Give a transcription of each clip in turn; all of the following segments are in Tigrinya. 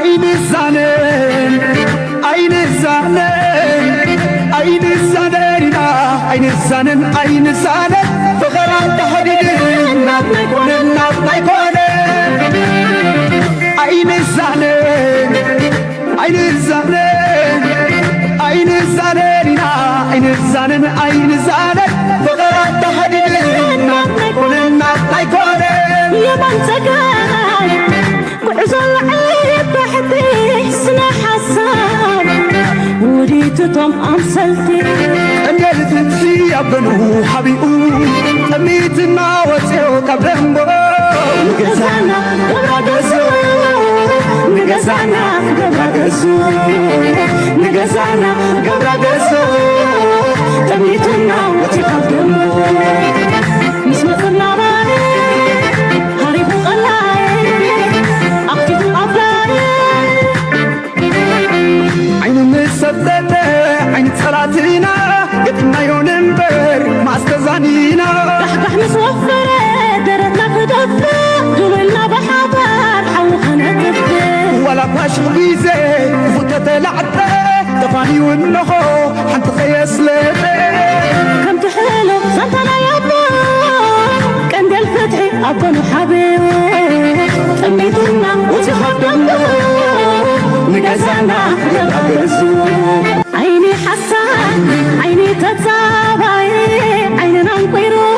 عين الزانن عين الزانن عين الزانن عين الزانن عين الزانن فغرام تحديد الناب نيكون الناب نيكون عين الزانن عين الزانن عين الزانن عين الزانن عين الزانن فغرام تحديد الناب نيكون الناب نيكون يا من سكاي وعزل عيب بحدي سنا حساب وريتهم أمثلتي أنجلت في أبنو حبيبو أميتنا وسيو كبرمبو نجزانا قبرقزو نجزانا قبرقزو نجزانا قبرقزو أميتنا وسيو كبرمبو مسمطنا راي هاريبو قلاي أقتل أبلاي عين مسدد عين صلاتنا قدنا يونمبر ما استزانينا دحدح مسوفرة درتنا كدفة دولنا بحضر حوخنا تفة ولا باش غيزة فتت لعبة تفاني ونخو حنت خيس لبي كم تحلو زنتنا يابا كند الفتحي أبنو حبيبي تميتنا وتخدمنا نجزانا قبرقزو عيني حسان عيني تتابعي عيننا نقيرو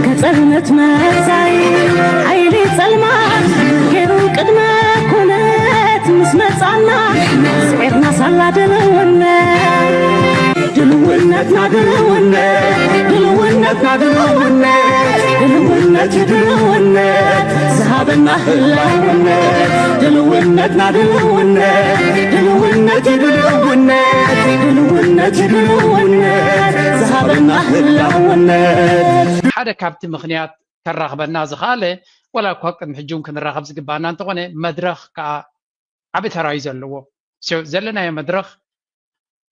كتلمت مزاي عيني سلمان كيرو قدما كنت مسمصانا سعرنا صلا دلونا دلونتنا دلونت دلونتنا دلونت دلونت ذهبنا هلاونت دلونتنا دلونت دلونت دلونت ذهبنا هلاونت حدا كابتن مخنيات كرغبنا زخاله ولا كوكب محجوم كنرغب زقبانا انتقونه مدرخ كا عبت رايز اللو سو زلنا يا مدرخ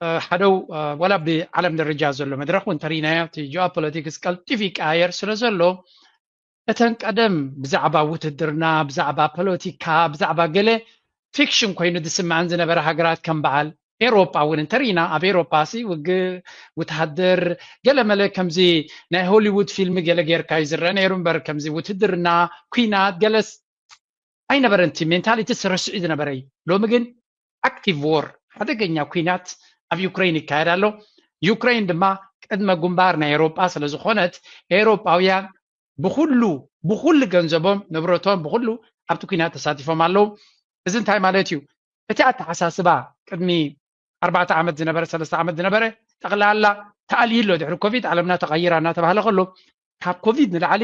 حدو ولا بعالم الرجال زلو مدرخ وانترينا تي جيوبوليتكس كالتيفيك اير سلازلو اتن قدم بزعبا وتدرنا بزعبا بوليتيكا بزعبا قله فيكشن كوينو دسمع عندنا برا حقرات كم بعل ايروبا وننترينا اب ايروبا سي وتهدر قال ملا كمزي نا هوليوود فيلم قال غير كايزر نيرنبر كمزي وتدرنا كوينات جلس اين برنتي مينتاليتي سرش اذن بري لو مجن اكتيف وور هذا جنيا كوينات اب يوكرين يكايدالو يوكرين دما قدما غمبارنا ايروبا سلازخونت ايروباويان بخل ገንዘቦም ንብረቶም بخل ኣብቲ ኩናት ተሳቲፎም ኣለው እዚ እንታይ ማለት እዩ እቲ ኣተሓሳስባ ቅድሚ 4 ዓመት ዝነበረ 3 ዓመት ዝነበረ ጠቕላላ ተኣልይሎ ድሕሪ ኮቪድ ዓለምና ተቐይራ እናተባሃለ ከሎ ካብ ኮቪድ ንላዕሊ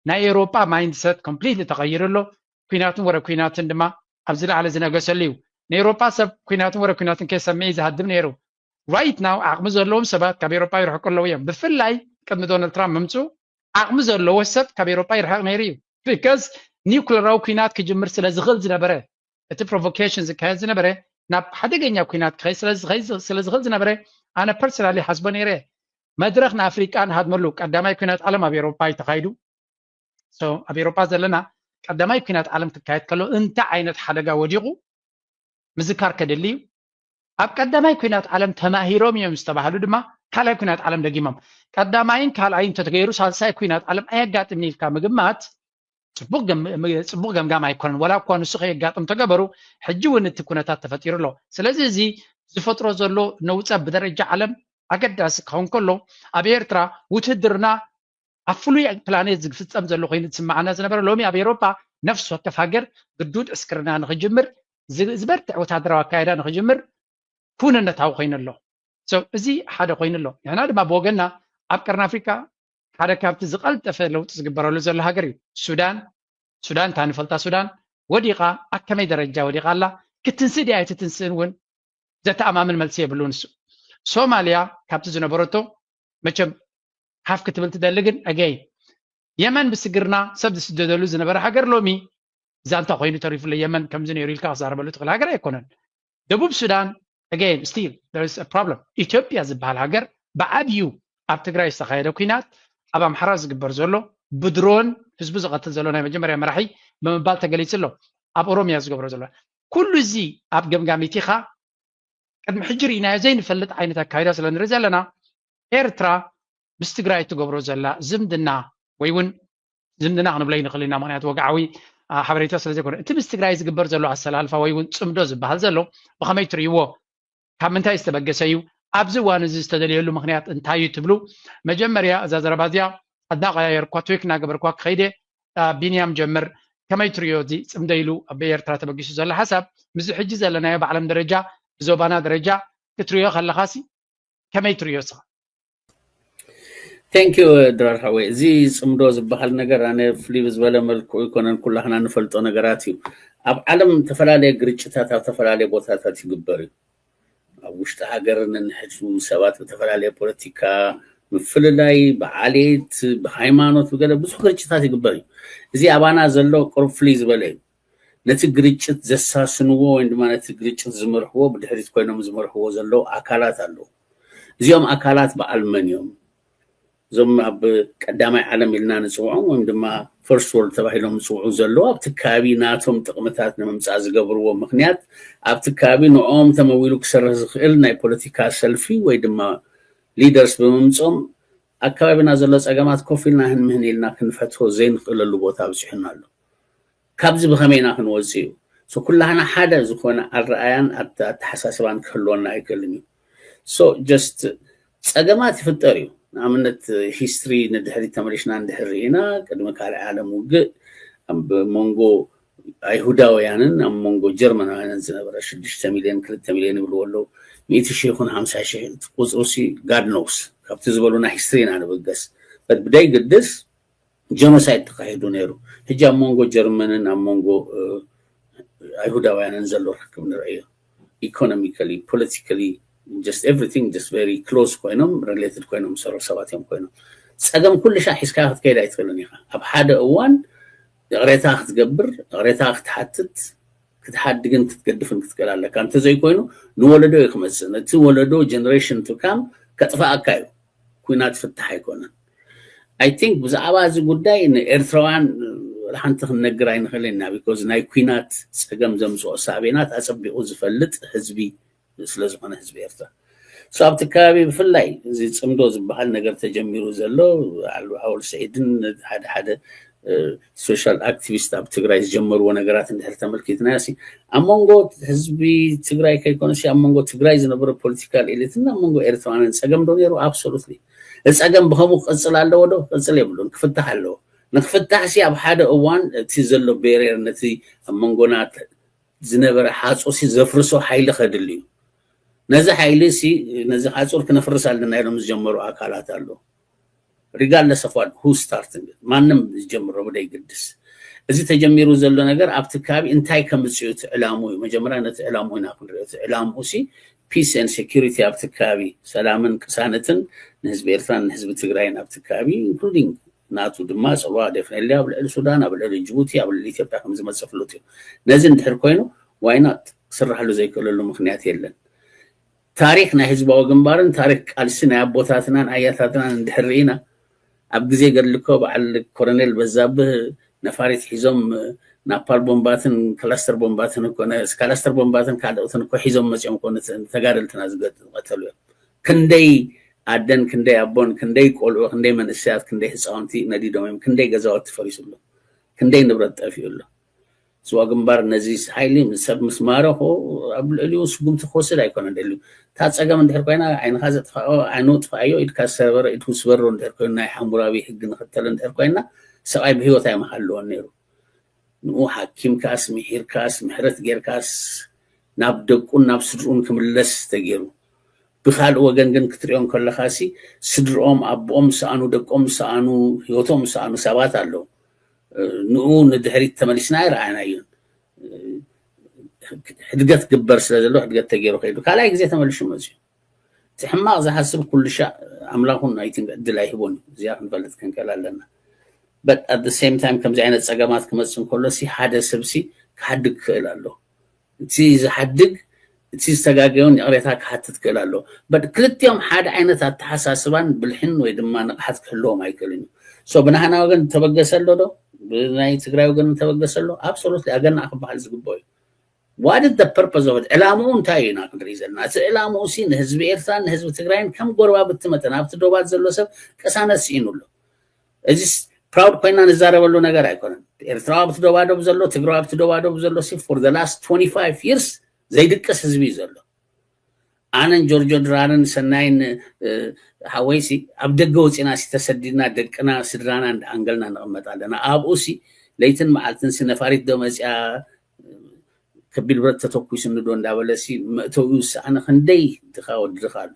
ናይ ኤውሮጳ ማይንድሰት ኮምፕሊትሊ ተቐይሩሎ ኩናትን ወረ ኩናትን ድማ ኣብ ዝለዓለ ዝነገሰሉ እዩ ንኤውሮጳ ሰብ ኩናትን ወረ ኩናትን ከይሰምዕ ዝሃድም ነይሩ ራይት ናው ዓቕሚ ዘለዎም ሰባት ካብ ኤውሮጳ ይርሕቁ ኣለዉ እዮም ብፍላይ ቅድሚ ዶናልድ ትራምፕ ምምፅኡ ዓቕሚ ዘለዎ ሰብ ካብ ኤውሮጳ ይርሕቅ ነይሩ እዩ ቢካዝ ኒውክለራዊ ኩናት ክጅምር ስለ ዝኽእል ዝነበረ እቲ ፕሮቮኬሽን ዝካየድ ዝነበረ ናብ ሓደገኛ ኩናት ክኸይ ስለ ዝኽእል ዝነበረ ኣነ ፐርሰናሊ ሓስቦ ነይረ መድረክ ንኣፍሪቃ ንሃድመሉ ቀዳማይ ኩናት ዓለም ኣብ ኤውሮጳ ይተኻይዱ ሶ ኣብ ኤውሮጳ ዘለና ቀዳማይ ኩናት ዓለም ክካየድ ከሎ እንታይ ዓይነት ሓደጋ ወዲቑ ምዝካር ከድልዩ ኣብ ቀዳማይ ኩናት ዓለም ተማሂሮም እዮም ዝተባሃሉ ድማ ካልኣይ ኩናት ዓለም ደጊሞም ቀዳማይን ካልኣይን ተተገይሩ ሳልሳይ ኩናት ዓለም ኣየጋጥምኒ ኢልካ ምግማት ጽቡቕ ገምጋም ኣይኮነን ወላ እኳ ንሱ ከየጋጥም ተገበሩ ሕጂ እውን እቲ ኩነታት ተፈጢሩ ኣሎ ስለዚ እዚ ዝፈጥሮ ዘሎ ነውፀት ብደረጃ ዓለም ኣገዳሲ ክኸውን ከሎ ኣብ ኤርትራ ውትድርና ኣብ ፍሉይ ፕላኔት ዝፍፀም ዘሎ ኮይኑ ዝስማዓና ዝነበረ ሎሚ ኣብ ኤውሮጳ ነፍሲ ወከፍ ሃገር ግዱድ እስክርና ንክጅምር ዝበርትዕ ወታደራዊ ኣካይዳ ንክጅምር ኩንነታዊ ኮይኑ ኣሎ እዚ ሓደ ኮይኑ ኣሎ ንሕና ድማ ብወገንና ኣብ ቀርኒ ኣፍሪካ ሓደ ካብቲ ዝቐልጠፈ ለውጢ ዝግበረሉ ዘሎ ሃገር እዩ ሱዳን እንታ ንፈልጣ ሱዳን ወዲቓ ኣብ ከመይ ደረጃ ወዲቓ ኣላ ክትንስእ ድያ ኣይትትንስእን እውን ዘተኣማምን መልሲ የብሉ ንሱ ሶማልያ ካብቲ ዝነበረቶ መቸም ሓፍ ክትብል ትደሊ ግን ኣገይ የመን ብስግርና ሰብ ዝስደደሉ ዝነበረ ሃገር ሎሚ ዛንታ ኮይኑ ተሪፉለ የመን ከምዚ ነይሩ ኢልካ ክዛረበሉ ትኽእል ሃገር ኣይኮነን ደቡብ ሱዳን again still there is a problem ኢትዮጵያ ዝበሃል ሃገር ብዓብዩ ኣብ ትግራይ ዝተኻየደ ኩናት ኣብ ኣምሓራ ዝግበር ዘሎ ብድሮን ህዝቢ ዝቐትል ዘሎ ናይ መጀመርያ መራሒ ብምባል ተገሊጹ ኣሎ ኣብ ኦሮምያ ዝገብሮ ዘሎ كل زي أب جمجاميتيخا قد محجرينا زين فلت عينتا كايدا سلن رزالنا إيرترا بستقراي تقبرو زلا زمدنا ويون زمدنا عنو بلاين خلينا مانيات وقعوي حبريتا سلزيكون انت بستقراي زقبر زلو عالسلالفا ويون صمدو زبهال زلو بخمي تريوو كامنتا يستبقسيو أبزوان زي استدليلو مخنيات انتايو تبلو مجمريا زازربازيا الداقيا يركواتويك ناقبر كواك خيدي بينيام جمر كما يتريو دي صمديلو بيرترا تبقسو زلا حسب مزو حجي زلنا بعلم درجة زوبانا درجة كتريو خلخاسي كما يتريو سخ Thank you درار حوي زي صمدو زبحال نجر أنا فليبز ولا ملكو يكونن كلنا نفلتو نجراتيو أب علم تفلالي قريتشتات أو تفلالي بوتاتات يقبري وش تهاجرن نحجو سوات تفلالي بوليتيكا مفللاي بعاليت بهايمانوت وكذا بس قريتشتات يقبري زي أبانا زلو قرب فليز ولا نتقريتشت زساسنو عندما نتقريتشت زمرهو بدهريت كوينهم زمرهو زلو أكالات اللو زيهم أكالات بألمانيوم زم أب قدامي عالم إلنا نسوعهم وعندما first world تباهيلهم نسوعو زلو أب تكابي ناتهم تقمتاتنا ممساز قبروا مخنيات أب تكابي نوعهم تمويلو كسر إلنا بوليتيكا سلفي ويدما leaders بممسهم أكابي نازلس أقامات كوفيلنا هن مهن إلنا كنفتحو زين قللو بوتا بسيحنا له كابز بخمينا كنوزيو سو كلنا حدا زكونا الرأيان التحساسبان كلونا يكلمي so just أقامات يفتريو نعملت history ندهري تمريشنا ندهرينا قدما كان عالم وجد أم بمونجو أيهوداويانن أم مونجو جرمانويانن زنبرة 6 مليون 3 مليون يقولوا 100 شيء يكون 5 شيء قصوصي God knows كابتزبلونا history أنا بقص بس بداية قدس genocide تقاعدوا نيرو هجا مونجو جرمانن أم مونجو أيهوداويانن زلوا حكمنا رأيه economically politically just everything just very close كوينهم related كوينهم صار سواتهم كوينهم سأقام كل شيء حسكاه كيدا يتقلني أب حدا أوان غريتها تقبر غريتها تحتت كتحدقن تتقدفن تتقلال لك أنت زي كوينو نولدو يخمس نتولدو generation to come كتفا أكايو كوينات فتح يكونن I think بزعبا زي قداي إن إرثروان لحنتخ النقرين خلينا because ناي كوينات سأقام زمزو أصابينات أصبي أوزفلت حزبي ስለዝኾነ ህዝቢ ኤርትራ ሳብቲ ከባቢ ብፍላይ እዚ ጽምዶ ዝበሃል ነገር ተጀሚሩ ዘሎ ኣውል ሰዒድን ሓደ ሶሻል አክቲቪስት ኣብ ትግራይ ዝጀመርዎ ነገራት እንድሕር ተመልኪትና ሲ ኣብ መንጎ ህዝቢ ትግራይ ከይኮነሲ ኣብ መንጎ ትግራይ ዝነበረ ፖለቲካል ኤሊትና ኣብ መንጎ ኤርትራውያን ፀገም ዶ ነይሩ ኣብሶሉትሊ ፀገም ብከምኡ ክቅፅል ኣለዎ ዶ ክቅፅል የብሉን ክፍታሕ ኣለዎ ንክፍታሕ ሲ ኣብ ሓደ እዋን እቲ ዘሎ ቤሪየር ነቲ ኣብ መንጎና ዝነበረ ሓፆሲ ዘፍርሶ ሓይሊ ከድል እዩ ነዚ ሓይሊ ሲ ነዚ ሓፆር ክነፍርስ ኣለና ኢሎም ዝጀመሩ ኣካላት ኣለዉ regardless of what who started ማንም ዝጀምሮ በደይ ግድስ እዚ ተጀሚሩ ዘሎ ነገር ኣብቲ ከባቢ እንታይ ከምፅኡ ትዕላሙ መጀመርያ ነቲ ዕላሙ ኢና ክንሪኦ ዕላሙ ሲ peace and security ኣብቲ ከባቢ ሰላምን ቅሳነትን ንህዝቢ ኤርትራን ንህዝቢ ትግራይን ኣብቲ ከባቢ including ናቱ ድማ ፀዋ definitely ኣብ ልዕሊ ሱዳን ኣብ ልዕሊ ጅቡቲ ኣብ ልዕሊ ኢትዮጵያ ከም ዝመፅእ ፍሉጥ እዩ ነዚ እንድሕር ኮይኑ why not ክስራሕሉ ዘይክእለሉ ምክንያት የለን ታሪክ ናይ ህዝባዊ ግንባርን ታሪክ ቃልሲ ናይ ኣቦታትናን ኣያታትናን እንድሕር ኢና ኣብ ግዜ ገድልኮ በዓል ኮሎኔል በዛብህ ነፋሪት ሒዞም ናፓል ቦምባትን ክላስተር ቦምባትን ኮነ ክላስተር ቦምባትን ካልኦትን ኮ ሒዞም መፅኦም ኮነ ተጋደልትና ዝገጠሉ ክንደይ ኣደን ክንደይ ኣቦን ክንደይ ቆልዑ ክንደይ መንእሰያት ክንደይ ህፃውንቲ ነዲዶም ክንደይ ገዛውቲ ፈሪሱሉ ክንደይ ንብረት ጠፊኡሉ ስዋ ግንባር ነዚ ሓይሊ ሰብ ምስማረኹ ኣብ ልዕሊኡ ስጉምቲ ክወስድ ኣይኮነን ደልዩ ታፀገም እንድሕር ኮይና ዓይንኻ ዘጥፋኦ ዓይኑ ጥፋዮ ኢድካ ሰበረ ኢድኩ ስበሮ እንድሕር ኮይና ናይ ሓሙራዊ ሕጊ ንኽተል እንድሕር ኮይና ሰብኣይ ብሂወት ኣይመሃለዎን ነይሩ ንኡ ሓኪምካስ ምሒርካስ ምሕረት ጌርካስ ናብ ደቁን ናብ ስድሩን ክምለስ ተገይሩ ብካልእ ወገን ግን ክትሪኦም ከለኻሲ ስድሮኦም ኣቦኦም ሰኣኑ ደቆም ሰኣኑ ሂወቶም ሰኣኑ ሰባት ኣለዉ ንኡ ንድሕሪት ተመሊስና ይረኣየና እዩን ሕድገት ግበር ስለ ዘሎ ሕድገት ተገይሩ ከይዱ ካልኣይ ግዜ ተመሊሱ መፅዩ እቲ ሕማቕ ዝሓስብ ኩሉ ሻዕ ኣምላኹን ኣይ ቲንክ ዕድል ኣይሂቦን እዚኣ ክንፈልጥ ክንክእል ኣለና but at the same time ከምዚ ዓይነት ፀገማት ክመፅእ እንከሎ ሲ ሓደ ሰብ ሲ ክሓድግ ክኽእል ኣሎ እቲ ዝሓድግ እቲ ዝተጋገዮን ቅሬታ ክሓትት ክእል ኣሎ but ክልቲኦም ሓደ ዓይነት ኣተሓሳስባን ብልሕን ወይ ድማ ንቕሓት ክህልዎም ኣይክእልን እዩ so ብናህና ወገን ተበገሰ ኣሎ ዶ ብናይ ትግራይ ወገን ተበገሰ ኣሎ absolutely ኣገና ክበሃል ዝግባእ እዩ what is the purpose of it ዕላማው እንታይ ኢና ክንርኢ ዘለና እቲ ዕላማው ሲ ንህዝቢ ኤርትራን ንህዝቢ ትግራይን ከም ጎረባ ብትመጠን ኣብቲ ዶባት ዘሎ ሰብ ቀሳነት ሲኑሎ እዚስ proud ኮይና ንዛረበሉ ነገር አይኮነን ኤርትራ ኣብቲ ዶባዶብ ዘሎ ትግራይ ኣብቲ ዶባዶብ ዘሎ ሲ for the last 25 years ዘይድቀስ ህዝቢ ዘሎ አነን ጆርጆ ድራንን ሰናይን ሓወይሲ ኣብ ደገ ወፂና ሲተሰዲድና ደቅና ስድራና አንገልና ንቀመጣለና ኣብኡሲ ለይትን መዓልትን ስነፋሪት ደመጽያ ከቢል ብረት ተተኩስ እንዶ እንዳበለሲ መእተውስ አነ ክንደይ ድኻወድኻሎ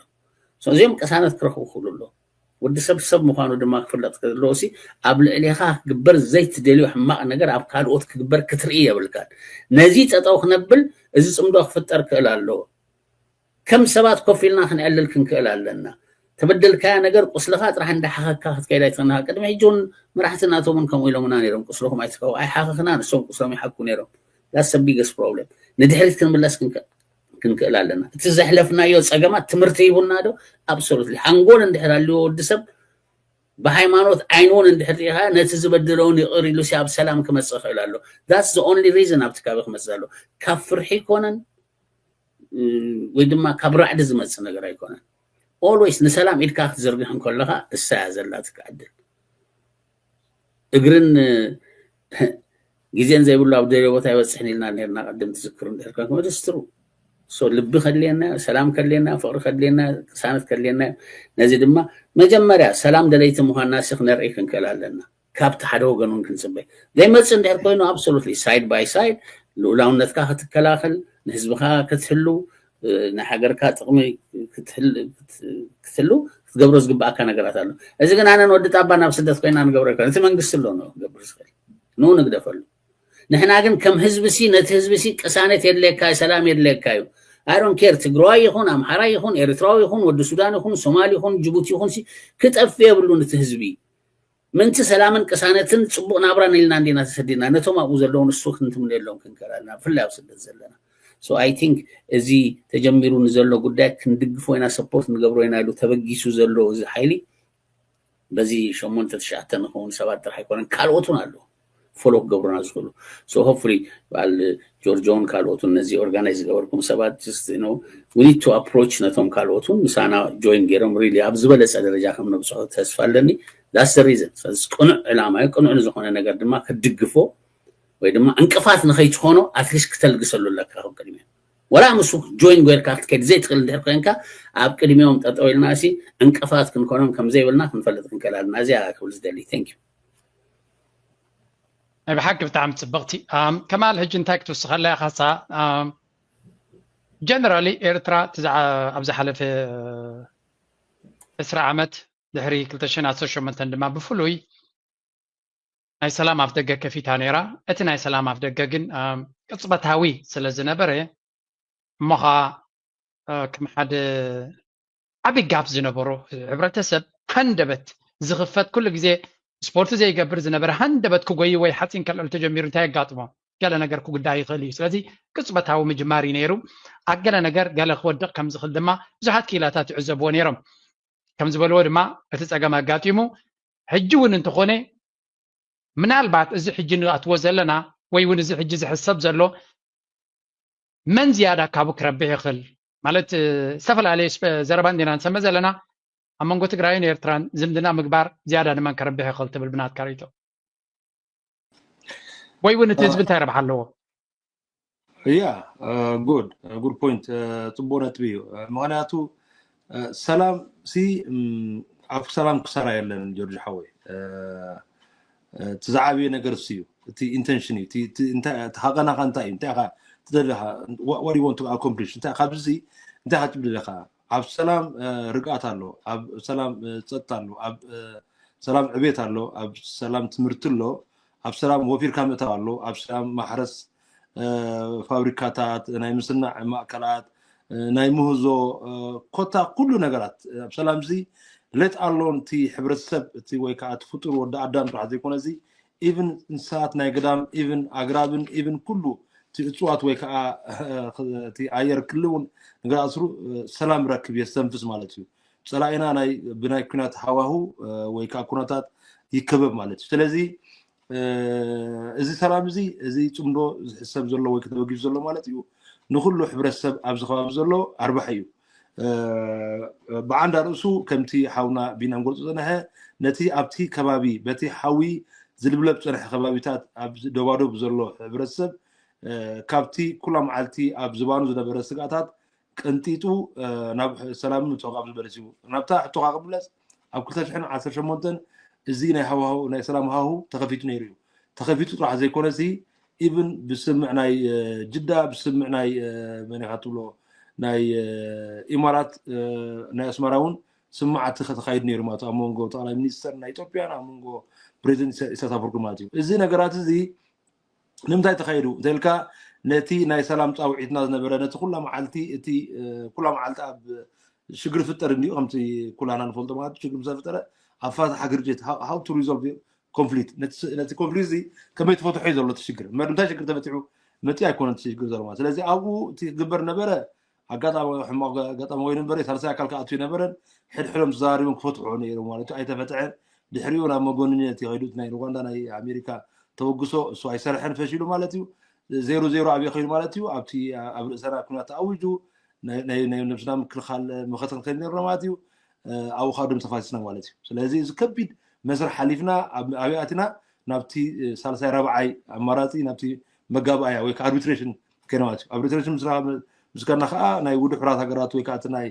ሶዚም ቀሳነት ክረኽቡ ሁሉሎ ወዲ ሰብ ምዃኑ ድማ ክፍለጥ ከለውሲ ኣብ ልዕሊኻ ግበር ዘይት ደልዩ ሕማቕ ነገር ኣብ ካልኦት ክግበር ክትርኢ የብልካል ነዚ ጠጠው ክነብል እዚ ጽምዶ ክፍጠር ክእል ኣሎ ከም ሰባት ኮፊልና ክንዕልል ክንክእል ኣለና ተበደልካ ነገር ቁስልኻ ጥራሕ እንዳሓኸካ ክትከይዳ ይተና ቀድመ ሂጆን መራሕትናቶም ከም ኢሎምና ነይሮም ቁስልኹም አይትከው አይ ሓኸኽና ንሶም ቁስሎም ይሓኩ ነይሮም that's the biggest problem ንድሕሪት ክንምለስ ክንክእል ኣለና እቲ ዘሕለፍናዮ ጸገማት ትምህርቲ ይሁንና ዶ absolutely ሓንጎል እንድሕራልዮ ወድሰብ በሃይማኖት አይኖን እንድሕሪኻ ነቲ ዝበደለውን ይቕር ኢሉ ሲያብ ሰላም ክመጽእ ይኽእል ኣሎ that's the only reason ኣብትካበ ክመጽእ ኣሎ ካብ ፍርሒ ኮነን ወይ ድማ ካብ ራዕዲ ዝመጽእ ነገር አይኮነን always ንሰላም ኢድካ ክትዘርግሕ እንከለኻ እሳያ ዘላ ትከዓድል እግርን ጊዜን ዘይብሉ ኣብ ደለ ቦታ ይወጽሕን ኢልና ነርና ቀደም ትዝክሩ እንደርካ ወደስትሩ ሶ ልብ ከለና ሰላም ከለና ፍቅር ከለና ቅሳነት ከለና ነዚ ድማ መጀመሪያ ሰላም ደለይት ምዃንና ሲኽ ነርኢ ክንከላለና ካብቲ ሓደ ወገኑን ክንጽበይ ዘይመጽ እንደር ኮይኑ absolutely side by side ሉላውነትካ ክትከላኸል ንህዝብኻ ክትህሉ ንሓገርካ ጥቕሚ ክትህሉ ክትገብሮ ዝግባእካ ነገራት ኣሎ እዚ ግን ኣነ ወዲ ጣባ ናብ ስደት ኮይና ንገብሮ ይኮን እቲ መንግስቲ ኣሎ ነው ገብር ዝኽእል ነው ንግደፈሉ ንሕና ግን ከም ህዝብሲ ነቲ ህዝብሲ ቅሳነት የለካ ሰላም የለካዩ I don't care ትግራይ ይኹን አምሓራይ ይኹን ኤርትራዊ ይኹን ወዲ ሱዳን ይኹን ሶማሊ ይኹን ጅቡቲ ይኹን ሲ ክጠፍ የብሉ ነቲ ህዝቢ ምንቲ ሰላምን ቅሳነትን ጽቡቕ ናብራን ኢልና እንዲና ተሰዲና ነቶም ኣብኡ ዘለውን እሱ ክንትም የለውን ክንከራልና ፍላይ ኣብ ስደት ዘለና so I think እዚ ተጀሚሩ ንዘሎ ጉዳይ ክንድግፎ ኢና ሰፖርት ንገብሮ ኢና ኢሉ ተበጊሱ ዘሎ እዚ ሓይሊ በዚ 8-9 ንኹን 7 ጥራሕ ይኮነን ካልኦቱን ኣሎ follow governor ዝኽሉ so hopefully while ጆርጆን ካልኦቱን ነዚ ኦርጋናይዝ ገበርኩም ሰባት just you know we need to approach ነቶም ካልኦቱን ምሳና join ገይሮም really ኣብ ዝበለጸ ደረጃ ከም ነብጽሖ ተስፋ ኣለኒ that's the reason so ቅኑዕ ዕላማ ቅኑዕ ዝኾነ ነገር ድማ ክድግፎ ወይ ድማ እንቅፋት ንኸይትኾኖ at least ክትልግሰሉ ለካ ኣብ ቅድሚያ ወላ ምሱ join ገይርካ ክትከድ ዘይትኽእል እንድሕር ኮይንካ ኣብ ቅድሚኦም ጠጠው ኢልና ሲ እንቅፋት ክንኮኖም ከም ዘይብልና ክንፈልጥ ክንከላልና እዚያ ክብል ዝደሊ thank you بحق بتاعم تبغتي كمال هج انتاك توسخلا خاصه جنرالي ايرترا تزع ابز حلف اسرع عمت دحري كلتشنا سوشو منتن ما بفلوي اي سلام افدقه كفيتا نيرا اتنا اي سلام افدقه جن قصبتاوي سلازنبره مخا كم حد ابي جاب زنبرو عبرتسب هندبت زغفت كل جزء سبورت زي يقبر زنبر هندبت كوغي وي حاتين كل تجمير انتهى قاطمه قال نجر كو قداي خلي سلازي قصبتاو مجماري نيرو اقل نجر قال خودق كم زخل دما زحات كيلاتات عزبو نيرم كم زبلو دما اتصقما قاطيمو حجون انت خونه منالبات እዚ ሕጂ ንኣትዎ ዘለና ወይ ውን እዚ ሕጂ ዝሕሰብ ዘሎ መን ዝያዳ ካብኡ ክረብሕ ይኽእል ማለት ዝተፈላለዩ ዘረባ እንዲና ንሰምዕ ዘለና ኣብ መንጎ ትግራይን ኤርትራን ዝምድና ምግባር ዝያዳ ንመን ክረብሕ ይኽእል ትብል ብናትካ ሪቶ ወይ ውን እቲ ህዝቢ እንታይ ረብሓ ኣለዎ good point ጽቡቕ ነጥቢ እዩ ምክንያቱ ሰላም ሲ ኣብ ሰላም ክሰራ የለን ጆርጅ ሓወይ تزعبي ነገር ሲዩ እቲ ኢንቴንሽን እቲ ተሃቀና ካንታ እንታ ትደለኻ what do you want to accomplish እንታ ካብዚ እንታ ትብለኻ ኣብ ሰላም ርቃት ኣሎ ኣብ ሰላም ጸጥታ ኣሎ ኣብ ሰላም ዕቤት ኣሎ ኣብ ሰላም ትምህርት ኣሎ ኣብ ሰላም ወፊርካ መታው ኣሎ ኣብ ሰላም ማሕረስ ፋብሪካታት ናይ ምስናዕ ማእከላት ናይ ምህዞ ኮታ ኩሉ ነገራት ኣብ ሰላም ዚ let alone ti ሕብረተሰብ ti ወይ ከዓ ፍጡር ወደ አዳም ራህ ዘይኮነ እዚ even እንስሳት ናይ ገዳም even አግራብን even ኩሉ ti እጽዋት ወይ ከዓ ti አየር ክልውን ነገር አስሩ ሰላም ረክብ የስተንፍስ ማለት እዩ ጸላኢና ናይ ብናይ ኩናት ሃዋሁ ወይ ከዓ ኩናታት ይከበብ ማለት እዩ ስለዚህ እዚ ሰላም እዚ ጽምዶ ዝሕሰብ ዘሎ ወይ ከተበጊፍ ዘሎ ማለት እዩ ንኩሉ ሕብረተሰብ ኣብዚ ከባቢ ዘሎ ኣርባሕ እዩ ብዓንዳ ርእሱ ከምቲ ሓውና ቢና ንገልጾ ዝነሀ ነቲ ኣብቲ ከባቢ በቲ ሓዊ ዝልብለብ ፀንሐ ከባቢታት ኣብ ደባዶብ ዘሎ ሕብረተሰብ ካብቲ ኩላ መዓልቲ ኣብ ዝባኑ ዝነበረ ስጋታት ቀንጢጡ ናብ ሰላም ምትዕቋብ ዝበለስ እዩ ናብታ ሕቶኻ ክምለስ ኣብ 2018 እዚ ናይ ሃዋሁ ናይ ሰላም ሃዋሁ ተኸፊቱ ነይሩ እዩ ተኸፊቱ ጥራሕ ዘይኮነሲ ኢቭን ብስምዕ ናይ ጅዳ ብስምዕ ናይ መን ኢኻ ትብሎ ናይ ኢማራት ናይ ኣስመራ እውን ስምዓት ከተኻይድ ነይሩ ማለት ኣብ መንጎ ጠቅላይ ሚኒስተር ናይ ኢትዮጵያ ኣብ መንጎ ፕሬዚደንት ኢሳያስ ኣፈወርቂ ማለት እዩ እዚ ነገራት እዚ ንምንታይ ተኻይዱ እንተልካ ነቲ ናይ ሰላም ፃውዒትና ዝነበረ ነቲ ኩላ መዓልቲ እቲ ኩላ መዓልቲ ኣብ ሽግር ፍጠር እንዲኡ ከምቲ ኩላና ንፈልጦ ማለት ሽግር ዝፈጠረ ኣብ ፋታሕ ግርጭት how to resolve conflict ነቲ ኮንፍሊክት እዚ ከመይ ተፈትሖ እዩ ዘሎ እቲ ሽግር ምንታይ ሽግር ተፈቲሑ መፂ ኣይኮነን እቲ ሽግር ዘሎ ማለት ስለዚ ኣብኡ እቲ ክግበር ነበረ ኣጋጣሚ ሕማቅ ኣጋጣሚ ወይ ነበረ ሳልሳይ ኣካል ከኣትዩ ነበረን ሕድሕዶም ተዛሪቦም ክፈትሕዎ ነይሮም ማለት እዩ ኣይተፈትሐን ድሕሪኡ ናብ መጎንነት ይኸይዱ ናይ ሩዋንዳ ናይ ኣሜሪካ ተወግሶ እሱ ኣይሰርሐን ፈሺሉ ማለት እዩ 0-0 ኣብይ ኸይዱ ማለት እዩ ኣብቲ ኣብ ርእሰና ኩናት ተኣዊጁ ናይ ነብስና ምክልኻል መኸተል ከይድ ነርና ማለት እዩ ኣብኡ ከዓ ድም ተፋሲስና ማለት እዩ ስለዚ እዚ ከቢድ መስርሕ ሓሊፍና ኣብያትና ናብቲ ሳልሳይ ረብዓይ ኣማራፂ ናብቲ መጋባእያ ወይ ከዓ ኣርቢትሬሽን ከይና ማለት እዩ ኣርቢትሬሽን ምስከና ከዓ ናይ ውድብ ሕራት ሃገራት ወይ ከዓ እቲ ናይ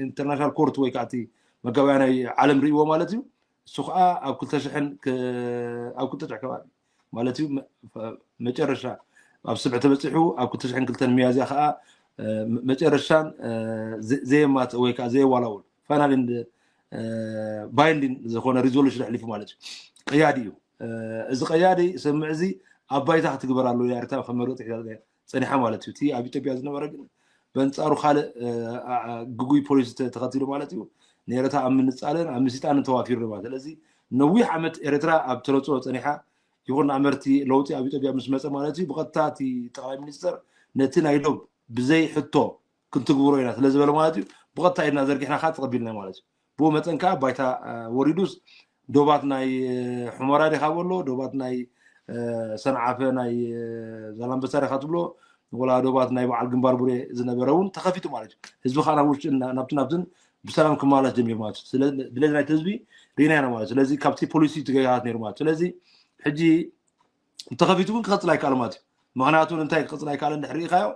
ኢንተርናሽናል ኮርት ወይ ከዓ እቲ መጋባእያ ናይ ዓለም ርእይዎ ማለት እዩ እሱ ከዓ ኣብ 2000 ከባቢ ማለት እዩ መጨረሻ ኣብ ስብዕ ተበፂሑ ኣብ 2002 ሚያዝያ ከዓ መጨረሻን ዘየማት ወይ ከዓ ዘየዋላውል ፋይናል ኤንድ ባይንዲንግ ዝኾነ ሪዞሉሽን ኣሕሊፉ ማለት እዩ ቀያዲ እዩ እዚ ቀያዲ ስምዕ እዚ ኣብ ባይታ ክትግበራሉ ኤርትራ ከመርጥ ፀኒሓ ማለት እዩ እቲ ኣብ ኢትዮጵያ ዝነበረ ግን በንፃሩ ካልእ ግጉይ ፖሊሲ ተኸቲሉ ማለት እዩ ነኤርትራ ኣብ ምንፃልን ኣብ ምስጣንን ተዋፊሩ ማለት ስለዚ ነዊሕ ዓመት ኤርትራ ኣብ ተነፅኦ ፀኒሓ ይኹን ኣመርቲ ለውጢ ኣብ ኢትዮጵያ ምስ መፀ ማለት እዩ ብቐጥታ እቲ ጠቅላይ ሚኒስተር ነቲ ናይ ዶብ ብዘይ ሕቶ ክንትግብሮ ኢና ስለዝበለ ማለት እዩ ብቐጥታ ኢድና ዘርጊሕና ከዓ ተቐቢልና ማለት እዩ ብኡ መፀን ከዓ ባይታ ወሪዱስ ዶባት ናይ ሑመራ ዲኻ በሎ ዶባት ናይ ሰንዓፈ ናይ ዛላምበሳ ዲኻ ትብሎ ወላ ዶባት ናይ በዓል ግንባር ቡሬ ዝነበረ እውን ተኸፊቱ ማለት እዩ ህዝቢ ከዓ ናብ ውሽጢ ናብትን ብሰላም ክመላለስ ጀሚሩ ማለት እዩ ስለዚ ናይቲ ህዝቢ ሪና ኢና ማለት ስለዚ ካብቲ ፖሊሲ ትገይራት ነይሩ ማለት ስለዚ ሕጂ ተኸፊቱ ግን ክቐፅል ኣይከኣል ማለት እዩ ምክንያቱ እንታይ ክቐፅል ኣይከኣል እንድሕር ሪኢኻዮ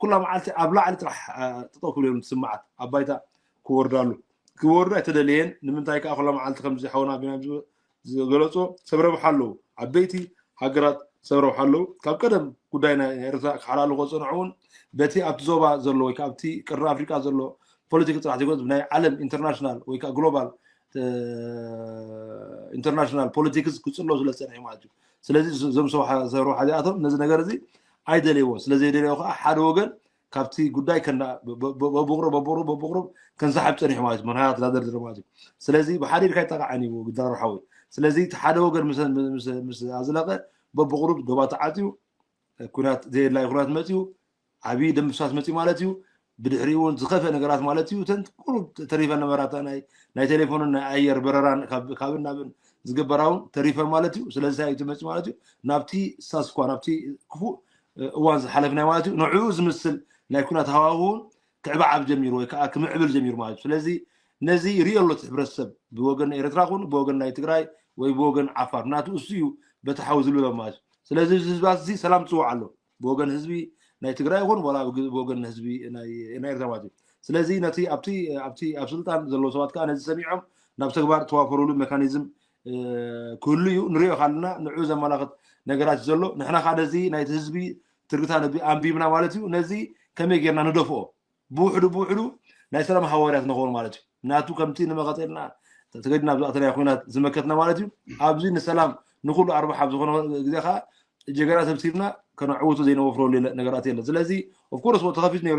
ኩላ መዓልቲ ኣብ ላዕሊ ጥራሕ ጠጠው ክብሉ እዮም ትስማዓት ኣብ ባይታ ክወርዱ ኣይተደልየን ንምንታይ ከዓ ኩላ መዓልቲ ከምዚ ሓውና ቢና ዝገለፆ ሰብረብሓ ኣለዉ ዓበይቲ ሃገራት ሰብረብሓ ኣለዉ ካብ ቀደም ጉዳይ ናይ ኤርትራ ክሓላሉ ከፀንዑ እውን በቲ ኣብቲ ዞባ ዘሎ ወይ ከዓ ኣብቲ ቅርኒ ኣፍሪቃ ዘሎ ፖለቲክ ጥራሕ ዘይኮነስ ናይ ዓለም ኢንተርናሽናል ወይ ከዓ ግሎባል ኢንተርናሽናል ፖለቲክስ ክፅሎ ስለዝፀንሐ ማለት እዩ ስለዚ እዞም ሰብረብሓ እዚኣቶም ነዚ ነገር እዚ ኣይደልይዎን ስለዘይደልዮ ከዓ ሓደ ወገን ካብቲ ጉዳይ በብቁሩብ ከንሰሓብ ፀኒሑ ማለት እዩ ምክንያት ላደርድር ማለት እዩ ስለዚ ብሓደ ኢድካ ይጠቃዓኒ እዩ ግዳርሓዊ ስለዚ እቲ ሓደ ወገን ምስ ኣዝለቐ በብቁሩብ ዶባ ተዓፅዩ ኩናት ዘየድላይ ኩናት መፅዩ ዓብዪ ደም ምፍሳስ መፅዩ ማለት እዩ ብድሕሪኡ እውን ዝኸፍአ ነገራት ማለት እዩ እተን ቁሩብ ተሪፈን ነበራታ ናይ ቴሌፎንን ናይ ኣየር በረራን ካብን ናብን ዝግበራ እውን ተሪፈን ማለት እዩ ስለዚ እንታይ እዩ ትመፅእ ማለት እዩ ናብቲ ሳስኳ ናብቲ ክፉእ እዋን ዝሓለፍናይ ማለት እዩ ንዕኡ ዝምስል ናይ ኩናት ሃዋህውን ክዕባዓብ ጀሚሩ ወይ ከዓ ክምዕብል ጀሚሩ ማለት እዩ ስለዚ ነዚ ሪኦ ኣሎ እቲ ሕብረተሰብ ብወገን ኤርትራ ኩን ብወገን ናይ ትግራይ ወይ ብወገን ዓፋር ምክንያቱ እሱ እዩ በቲ ሓዊ ዝልብሎ ማለት እዩ ስለዚ ህዝባት እዚ ሰላም ፅውዕ ኣሎ ብወገን ህዝቢ ናይ ትግራይ ይኹን ወላ ብወገን ህዝቢ ናይ ኤርትራ ማለት እዩ ስለዚ ነቲ ኣብቲ ኣብ ስልጣን ዘለዎ ሰባት ከዓ ነዚ ሰሚዖም ናብ ተግባር ተዋፈሩሉ ሜካኒዝም ክህሉ እዩ ንሪኦ ካለና ንዕኡ ዘመላኽት ነገራት ዘሎ ንሕና ከዓ ነዚ ናይቲ ህዝቢ ትርግታ ኣንቢብና ማለት እዩ ነዚ ከመይ ጌርና ንደፍኦ ብውሕዱ ናይ ሰላም ሃዋርያት ንኸውን ማለት እዩ ናቱ ከምቲ ንመቐፀልና ተገዲና ብዛእተናይ ኩናት ዝመከትና ማለት እዩ ኣብዚ ንሰላም ንኩሉ ኣርባሕ ኣብ ዝኾነ ግዜ ከዓ ጀገና ተብሲርና ከነዕውቱ ዘይነወፍረሉ ነገራት የለን ስለዚ ኦፍኮርስ ተኸፊቱ ነይሩ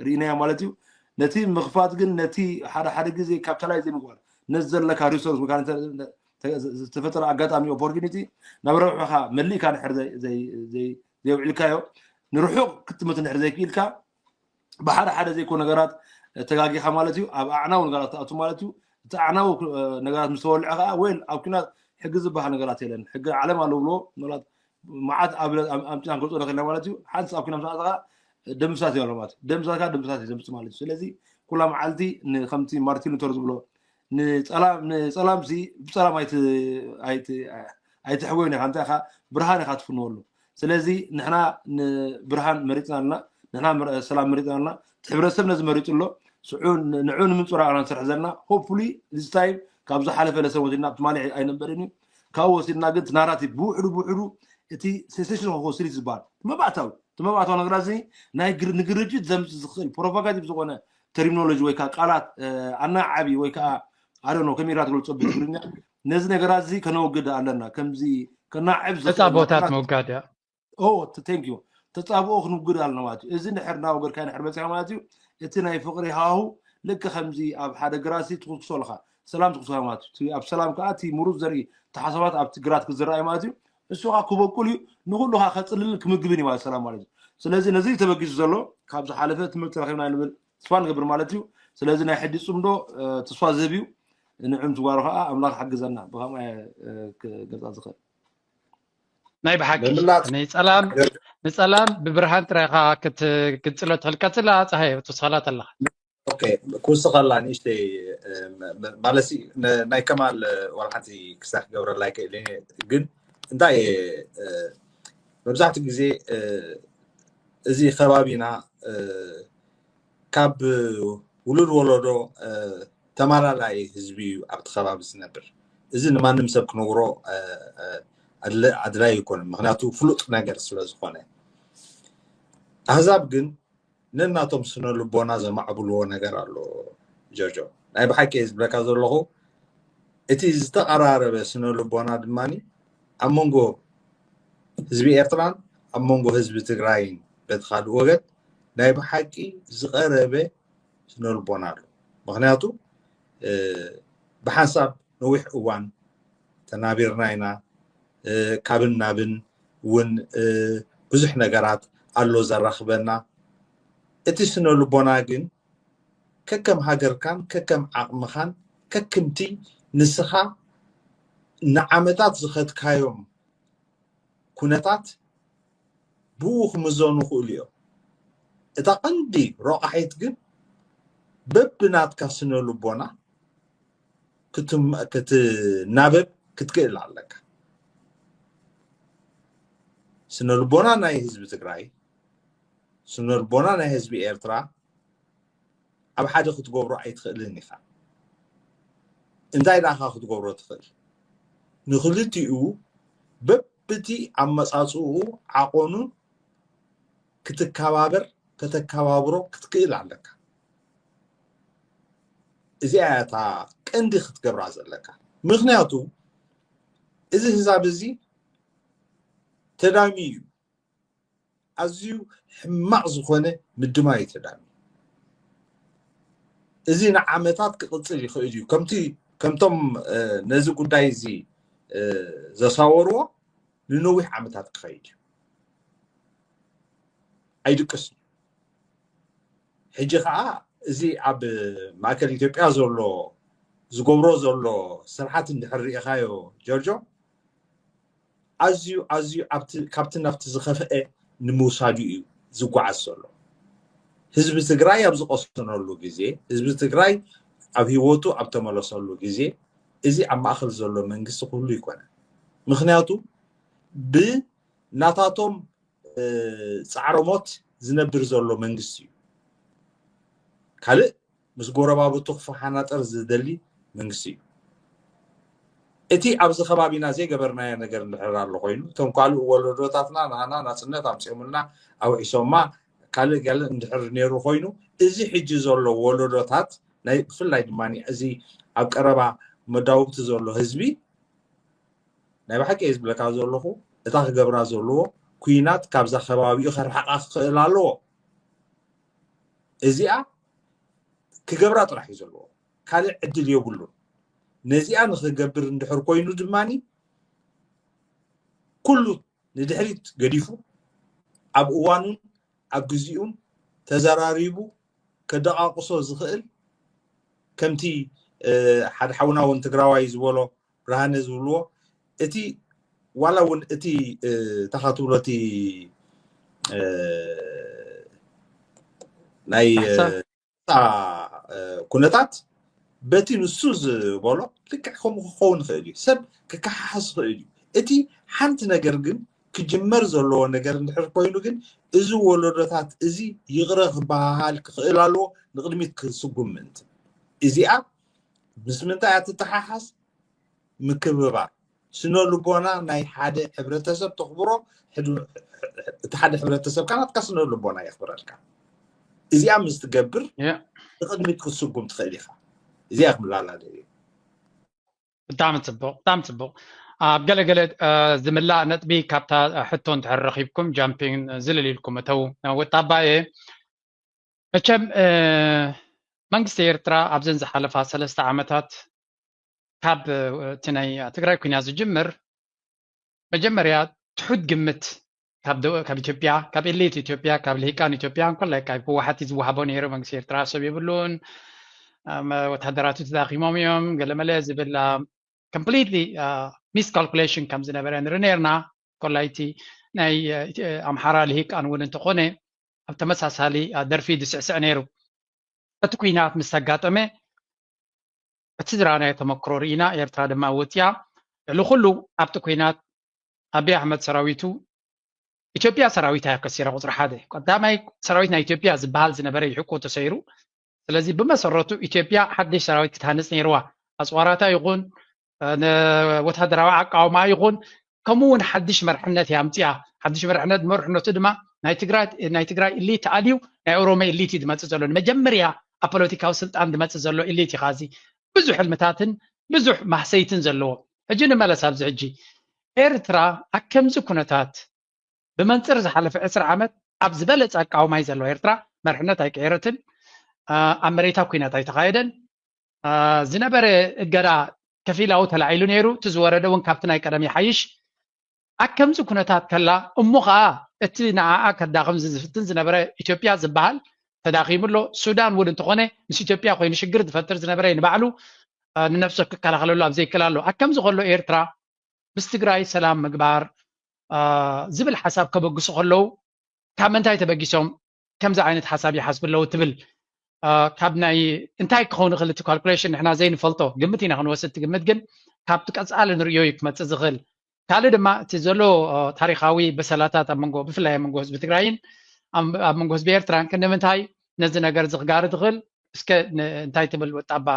ርኢናያ ማለት እዩ ነቲ ምኽፋት ግን ነቲ ሓደ ግዜ ካፒታላይዝ ዘይምግባር ነዚ ዘለካ ሪሶርስ ወይ ከዓ ዝተፈጠረ ኣጋጣሚ ኦፖርቹኒቲ ናብ ረብሕኻ መሊእካ ንሕር ዘይውዒልካዮ ንርሑቕ ክትምት ንሕር ዘይክኢልካ ብሓደ ዘይኮኑ ነገራት ተጋጊኻ ማለት እዩ ኣብ ኣዕናው ነገራት ተኣቱ ማለት እዩ تعنا نجارات مسؤول وين أو كنا حجز بها نجارات يلين حج على ما لو نلات معاد قبل أمتنا نقول أنا كنا مالتي حدث أو كنا مساعدة دمسات يا رمات دمسات دمس مالتي سلزي كل ما عالتي نخمتي مارتين تورز بلو نسلام زي بسلام أيت حوينا خمتها خا برهان خات فنولو سلزي نحنا برهان مريتنا لنا نحنا سلام مريتنا لنا تحبرسنا زمريت له سعون نعون من صراع على سرح زلنا hopefully this time كابز حلفة لسوتنا بتمانع أي نمبرني كاوسنا قلت ناراتي بوحرو إتي سensation هو سيريز بار ما بعتوا أنا غرازي نجرجت زمز زخل بروفاغاتي بزقنا terminology ويكا قالات أنا عبي ويكا I don't know كميرات قلت صبي تقولنا نزنا غرازي كانوا قد علنا كم زي كنا عبز تتابوتات موجودة thank you تتابعوا خنو قد علنا ماتي إذا نحرنا وقر كان حربة ساماتي إتنا يفقري هاو لك خمزي أب حدا جراسي تقول لها سلام تقول ماتي تي أب سلام كاتي مرور زري تحسبات أب تجرات كزراعي ماتي السوق كوب كلي نقول له خاطر لك مقبني مع السلام عليكم سلازي نزيل تبقي زلو كابز حالفات متر خلينا نقول سوان قبل مالتيو سلازي نحد يصمدو تصفى زبيو نعم توارها أملاك حق زنا بهم قرطاس خير نايب حكي نسلام ببرهان تريخا كتسلت هالكتلا صحيح تصالات الله اوكي كل صغلان اشتي مالسي ناي كمال ورحتي كساخ قبر لايك لين جن انتاي ببزحت غزي ازي خبابينا كاب ولودو تمارا لاي حزبي ابت خباب سنبر ازي ما نمسب كنورو عدلاي يكون مغنياتو فلوط ناقر سلازخونه احزاب جن نناتهم سنو لبونا زمعبلو ناقر اللو جوجو ناي بحكي ازبلك ازولوخو اتي زتقرارب سنو لبونا دماني امونغو حزبي ارتران امونغو حزبي تግራይን بتخاد وقت ناي بحكي زقرب سنو لبونا مغنياتو بحسب نوح اوان تنابيرناينا كابن نابن ون بزح نجارات الله زرخبنا اتسنو لبوناجن ككم هاجر كان ككم عقم خان ككمتي نسخة نعمتات زخت كايوم كونتات بوخ مزونو خوليو اتا قندي رقحيت جن ببنات كاسنو لبونا كت نابب كتقل عليك سنربونا ناي حزب تግራይ سنربونا ناي حزب ኤርትራ ኣብ ሓደ ክትገብሮ ኣይትኽእልን ኢኻ እንታይ ዳኻ ክትገብሮ ትኽእል ንኽልቲኡ በብቲ ኣመጻጽኡ ዓቆኑን ክትከባበር ከተከባብሮ ክትክእል ኣለካ እዚኣ እታ ቀንዲ ክትገብራ ዘለካ ምክንያቱ እዚ ህዛብ እዚ تدامي أزيو حماق زخونة مدماي تدامي إذن عمتات كقصري خيجيو كمتم نزق دايزي زصوروا لنوح عمتات خيجيو أيدكس حجي خا زي عب ماكل إثيوبيا زولو زقبرو زولو سرحات الحرية خايو جورجو أزيو كابتن نفت زخفة نموساديو زقعة سولو حزب تግራይ أبز قصنولو جزء حزب تግራይ أبي وطو أبتملو سولو جزء إزي عم أخذ زولو منجس كله يكونه مخنياتو بناتاتهم سعرمات زنبر زولو منجسيو كله مسجورة بابو تخفى حنات أرز دلي منجسيو اتي ابز خبابينا زي قبرنا نجر نحرار لقينو تم قالوا ولدوتاتنا انا ناصنت امسيمنا او عيسوما قال ندحر نيرو خوينو ازي حجي زولو ولدوتات ناي فلاي دماني ازي اب قربا مداوبت زولو حزبي ناي بحكي حزب لك زولو اتا قبرا زولو كوينات كابز خبابيو خرحق لالو ازيا كقبرا طرح يزولو قال عدل يقولو نزيان نخجبر ندحر كوينو دماني كله ندحريت قديفو أب أوانون أب جزيون تزراريبو كدقاقصو زخيل كمتي حد حونا وان تقراوي زبولو برهان زبولو اتي ولا ون اتي تخاطولتي ناي كونتات بتي نسوز بولو لك خون خيلي سب كححص خيلي اتي حنت نجرجن كجمر زلو نجر نحر كوينو جن ازو ولدتات ازي يغرق بحال كخيلالو نقدميت كسقمنت ازي اب بسمنتا تتححص مكببا شنو لبونا ناي حدا حبرتسب تخبرو حدا حبرتسب كانت كسنو لبونا يخبرلك ازي ام مستقبر نقدميت كسقم تخيليخا ازي اخمل على دي بتعم تصبو قال زملاء نطبي كابتا حتون تحرخيبكم جامبين زللي لكم تو وطبعي مچم መንግስቲ ኤርትራ ኣብዘን ዝሓለፋ 3 ዓመታት ካብ ትናይ ትግራይ ኩናት ዝጅምር መጀመርያ ትሑት ግምት ካብ ኢትዮጵያ ካብ ኤሊት ኢትዮጵያ ካብ ልሂቃን ኢትዮጵያ ኮላይ ካብ ህወሓት ዝወሃቦ ነይሩ መንግስቲ ኤርትራ ሰብ ይብሉን ወታደራቱ ተዳኺሞም እዮም ገለመለ ዝብል ኮምፕሊትሊ ሚስ ካልኩሌሽን ከም ዝነበረ ንርኢ ነርና ኮላይቲ ናይ ኣምሓራ ልሂቃን እውን እንተኾነ ኣብ ተመሳሳሊ ደርፊ ዝስዕስዕ ነይሩ እቲ ኩናት ምስ ተጋጠመ እቲ ዝረኣናዮ ተመክሮ ርኢና ኤርትራ ድማ ወፅያ ልኩሉ ኣብቲ ኩናት ኣብይ ኣሕመድ ሰራዊቱ ኢትዮጵያ ሰራዊት ከሲራ ቁፅሪ ሓደ ቀዳማይ ሰራዊት ናይ ኢትዮጵያ ዝበሃል ዝነበረ ይሕቆ ተሰይሩ ስለዚ ብመሰረቱ ኢትዮጵያ ሓድሽ ሰራዊት ክትሃንፅ ነይርዋ ኣፅዋራታ ይኹን ወታደራዊ ኣቃውማ ይኹን ከምኡውን ሓድሽ መርሕነት ያምፅያ ሓድሽ መርሕነት መርሕነቱ ድማ ናይ ትግራይ ኢሊት ኣልዩ ናይ ኦሮሞ ኢሊት ዝመፅእ ዘሎ ንመጀመርያ ኣብ ፖለቲካዊ ስልጣን ዝመፅእ ዘሎ ኢሊት ይኻዚ ብዙሕ ሕልምታትን ብዙሕ ማሕሰይትን ዘለዎ ሕጂ ንመለስ ኣብዚ ሕጂ ኤርትራ ኣብ ከምዚ ኩነታት ብመንፅር ዝሓለፈ 10 ዓመት ኣብ ዝበለፀ ኣቃውማይ ዘለዎ ኤርትራ መርሕነት ኣይቀየረትን ኣብ መሬታ ኩናት ኣይተኻየደን ዝነበረ እገዳ ከፊላዊ ተላዒሉ ነይሩ እቲ ዝወረደ እውን ካብቲ ናይ ቀደም ይሓይሽ ኣብ ከምዚ ኩነታት ከላ እሞ ከዓ እቲ ንዓኣ ከዳኸም ዝፍትን ዝነበረ ኢትዮጵያ ዝበሃል ተዳኺሙሎ ሱዳን እውን እንተኾነ ምስ ኢትዮጵያ ኮይኑ ሽግር ዝፈጥር ዝነበረ ንባዕሉ ንነፍሱ ክከላኸለሉ ኣብ ዘይክእል ኣሎ ኣብ ከምዚ ከሎ ኤርትራ ምስ ትግራይ ሰላም ምግባር ዝብል ሓሳብ ከበግሱ ከለዉ ካብ ምንታይ ተበጊሶም ከምዚ ዓይነት ሓሳብ ይሓስቡ ኣለዉ ትብል ካብ ናይ እንታይ ክኸውን ይኽእል እቲ ካልኩሌሽን ንሕና ዘይንፈልጦ ግምት ኢና ክንወስድ ትግምት ግን ካብቲ ቀፃሊ ንሪኦ እዩ ክመፅእ ዝኽእል ካልእ ድማ እቲ ዘሎ ታሪካዊ በሰላታት ኣብ መንጎ ብፍላይ ኣብ መንጎ ህዝቢ ትግራይን ኣብ መንጎ ህዝቢ ኤርትራን ክንምንታይ ነዚ ነገር ዝኽጋር ትኽእል እስከ እንታይ ትብል ወጣባ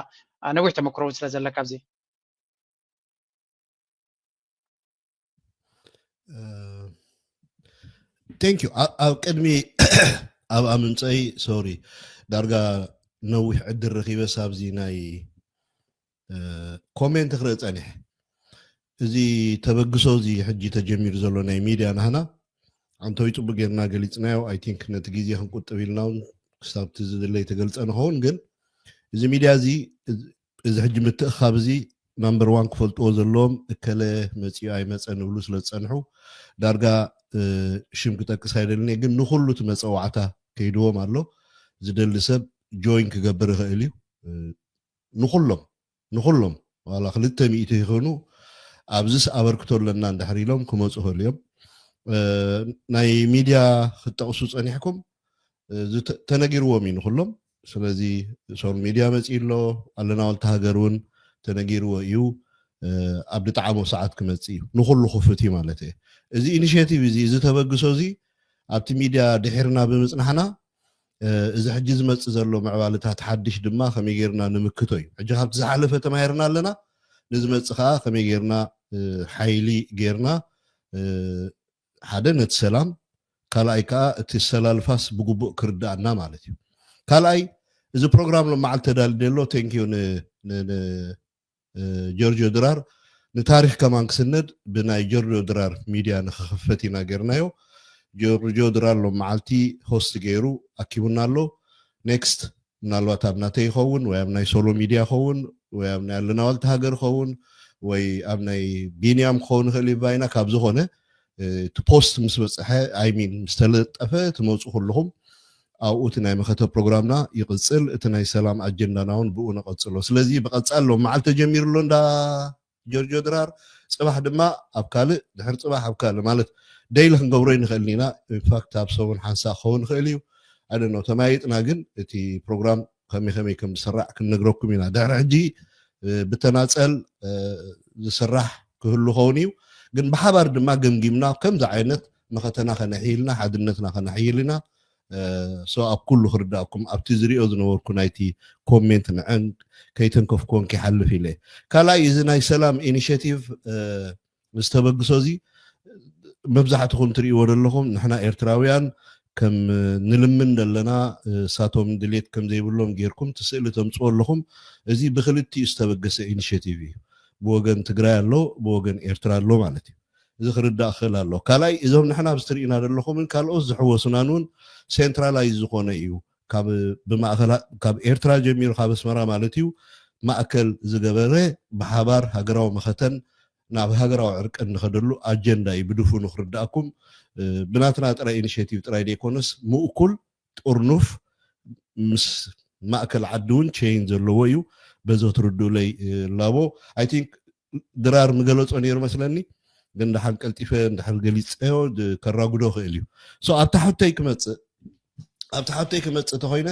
ነዊሕ ተመክሮ ስለ ዘለካ ኣብዚ ቴንክ ዩ ኣብ ቅድሚ ኣብ ኣምንፀይ ሶሪ ዳርጋ ነዊሕ ዕድል ረኺበ ሳብዚ ናይ ኮሜንት ክርኢ ፀኒሕ እዚ ተበግሶ እዚ ሕጂ ተጀሚሩ ዘሎ ናይ ሚድያ ናህና አንተው ይጽቡቅ ጌርና ገሊጽናዮ አይ ቲንክ ነቲ ጊዜ ክንቁጥብ ኢልናው ክሳብቲ ዝድለይ ተገልጸ ንኸውን ግን እዚ ሚድያ እዚ እዚ ሕጂ ምትእኻብ እዚ ናምበር 1 ክፈልጥዎ ዘለዎም እከለ መፂኡ ኣይመፀን ንብሉ ስለ ዝፀንሑ ዳርጋ ሽም ክጠቅስ ኣይደልኒ ግን ንኩሉ እቲ መፀዋዕታ ከይድዎም ኣሎ ዝደሊ ሰብ ጆይን ክገብር ይኽእል እዩ ንኩሎም ዋላ 200 ይኾኑ ኣብዚስ ኣበርክቶ ኣለና እንድሕር ኢሎም ክመፁ ይኽእሉ እዮም ናይ ሚድያ ክጠቕሱ ፀኒሕኩም ተነጊርዎም እዩ ንኩሎም ስለዚ ሶል ሚድያ መፂኡ ኣሎ ኣለናወልቲ ሃገር እውን ተነጊርዎ እዩ ኣብ ልጣዕሞ ሰዓት ክመፅእ እዩ ንኩሉ ክፍት እዩ ማለት እዩ እዚ ኢኒሽቲቭ እዚ ተበግሶ እዚ ኣብቲ ሚድያ ድሒርና ብምፅናሕና እዚ ሕጂ ዝመፅእ ዘሎ ምዕባለታት ሓድሽ ድማ ከመይ ጌርና ንምክቶ እዩ ሕጂ ካብቲ ዝሓለፈ ተማሂርና ኣለና ንዝመፅእ ከዓ ከመይ ጌርና ሓይሊ ጌርና ሓደ ነቲ ሰላም ካልኣይ ከዓ እቲ ሰላልፋስ ብግቡእ ክርዳእና ማለት እዩ ካልኣይ እዚ ፕሮግራም ለመዓል ተዳልዩ ኣሎ ቴንኪዩ ጆርጆ ድራር ንታሪክ ከማን ክስነድ ብናይ ጆርጆ ድራር ሚድያ ንክኽፈት ኢና ጌርናዮ ጆርጆ ድራር ለመዓልቲ ሆስት ገይሩ ኣኪቡና ኣሎ ኔክስት ምናልባት ኣብ ናተይ ይኸውን ወይ ኣብ ናይ ሶሎ ሚድያ ይኸውን ወይ ኣብ ናይ ኣለናዋልቲ ሃገር ይኸውን ወይ ኣብ ናይ ቢንያም ክኸውን ይኽእል ይባይና ካብ ዝኾነ እቲ ፖስት ምስ በፅሐ ኣይሚን ምስተለጠፈ ትመፁ ኩልኹም ኣብኡ ናይ መኸተ ፕሮግራምና ይቕፅል እቲ ናይ ሰላም ኣጀንዳና እውን ብኡ ነቐፅሎ ስለዚ ብቐፃሎ መዓልቲ ተጀሚሩሎ እንዳ ጆርጆ ድራር ፅባሕ ድማ ኣብ ካልእ ድሕሪ ፅባሕ ኣብ ካልእ ማለት ደይሊ ክንገብሮ ንኽእል ኢና ኢንፋክት ኣብ ሰሙን ሓንሳእ ክኸውን ንኽእል እዩ ኣደኖ ተማይጥና ግን እቲ ፕሮግራም ከመይ ከም ዝስራሕ ክንነግረኩም ኢና ድሕሪ ሕጂ ብተናፀል ዝስራሕ ክህሉ ኸውን እዩ ግን ብሓባር ድማ ገምጊምና ከምዚ ዓይነት መኸተና ከነሕይልና ሓድነትና ከነሕይልና ኣብ ኩሉ ክርዳእኩም ኣብቲ ዝሪኦ ዝነበርኩ ናይቲ ኮሜንት ንዕን ከይተንከፍክዎን ክይሓልፍ ኢለ ካልኣይ እዚ ናይ ሰላም ኢኒሽቲቭ ዝተበግሶ እዚ መብዛሕትኩም ትሪእዎ ዘለኹም ንሕና ኤርትራውያን ከም ንልምን ዘለና ሳቶም ድሌት ከም ዘይብሎም ጌርኩም ትስእሊ ተምፅኦ ኣለኹም እዚ ብክልቲኡ ዝተበገሰ ኢኒሽቲቭ እዩ ብወገን ትግራይ ኣሎ ብወገን ኤርትራ ኣሎ ማለት እዩ እዚ ክርዳእ ክእል ኣሎ ካልኣይ እዞም ንሕና ብዝትሪእና ዘለኹምን ካልኦት ዝሕወሱናን እውን ሴንትራላይዝ ዝኾነ እዩ ካብ ኤርትራ ጀሚሩ ካብ ኣስመራ ማለት እዩ ማእከል ዝገበረ ብሓባር ሃገራዊ መኸተን ናብ ሃገራዊ ዕርቅን ንኸደሉ ኣጀንዳ እዩ ብድፉኑ ክርዳእኩም ብናትና ጥራይ ኢኒሽቲቭ ጥራይ ደይኮነስ ምእኩል ጥርኑፍ ምስ ማእከል ዓዲ እውን ቼይን ዘለዎ እዩ በዞ ትርድኡለይ ላቦ ኣይ ቲንክ ድራር ምገለፆ ነይሩ መስለኒ ግን ድሓን ቀልጢፈ እንድሕር ገሊፀዮ ከራጉዶ ክእል እዩ ኣብ ታሕተይ ክመፅእ ተኮይነ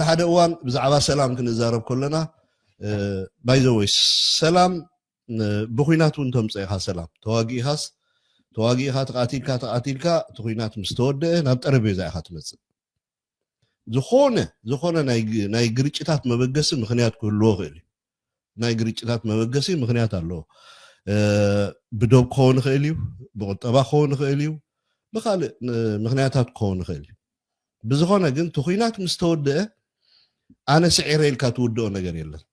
ሓደ እዋን ብዛዕባ ሰላም ክንዛረብ ከለና ባይዘወይ ሰላም ብኩናት እውን ተምፅእ ኢኻ ሰላም ተዋጊእኻ ተቃቲልካ እቲ ኩናት ምስ ተወድአ ናብ ጠረጴዛ ኢኻ ትመፅእ ዝኾነ ናይ ግርጭታት መበገሲ ምክንያት ክህልዎ ክእል እዩ ናይ ግርጭታት መበገሲ ምክንያት ኣለዎ ብዶብ ክኸውን ይኽእል እዩ ብቁጠባ ክኸውን ይኽእል እዩ ብካልእ ምክንያታት ክኸውን ይኽእል እዩ ብዝኾነ ግን እቲ ኩናት ምስ ተወድአ ኣነ ስዒረ ኢልካ ትውድኦ ነገር የለን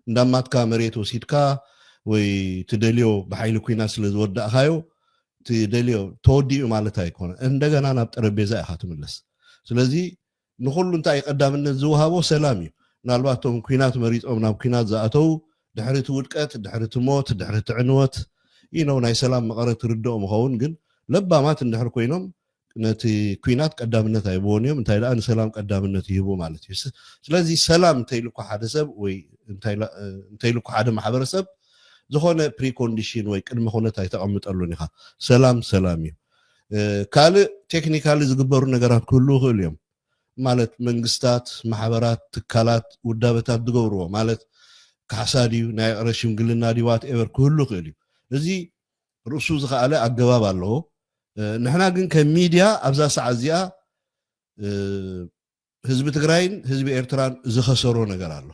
እንዳማትካ መሬት ወሲድካ ወይ ትደልዮ ብሓይሊ ኩናት ስለ ዝወዳእካዮ ትደልዮ ተወዲኡ ማለት ኣይኮነ እንደገና ናብ ጠረጴዛ ኢኻ ትምለስ ስለዚ ንኩሉ እንታይ ቀዳምነት ዝወሃቦ ሰላም እዩ ምናልባቶም ኩናት መሪፆም ናብ ኩናት ዝኣተው ድሕሪ እቲ ውድቀት ድሕሪ እቲ ሞት ድሕሪ እቲ ዕንወት ናይ ሰላም መቐረት ትርድኦም ይኸውን ግን ለባማት እንድሕር ኮይኖም ነቲ ኩናት ቀዳምነት ኣይብዎን እዮም እንታይ ደኣ ንሰላም ቀዳምነት ይህቡ ማለት እዩ ስለዚ ሰላም እንተይልኩ ሓደ ሰብ ወይ እንተይልኩ ሓደ ማሕበረሰብ ዝኾነ ፕሪኮንዲሽን ወይ ቅድመ ኩነት ኣይተቐምጠሉን ኢኻ ሰላም እዩ ካልእ ቴክኒካሊ ዝግበሩ ነገራት ክህሉ ይኽእሉ እዮም ማለት መንግስታት ማሕበራት ትካላት ውዳበታት ዝገብርዎ ማለት ካሕሳ ድዩ ናይ ዕረ ሽምግልና ድዩ ዋትኤቨር ክህሉ ይኽእል እዩ እዚ ርእሱ ዝኸኣለ ኣገባብ ኣለዎ ንሕና ግን ከም ሚድያ ኣብዛ ሰዓት እዚኣ ህዝቢ ትግራይን ህዝቢ ኤርትራን ዝኸሰሮ ነገር ኣሎ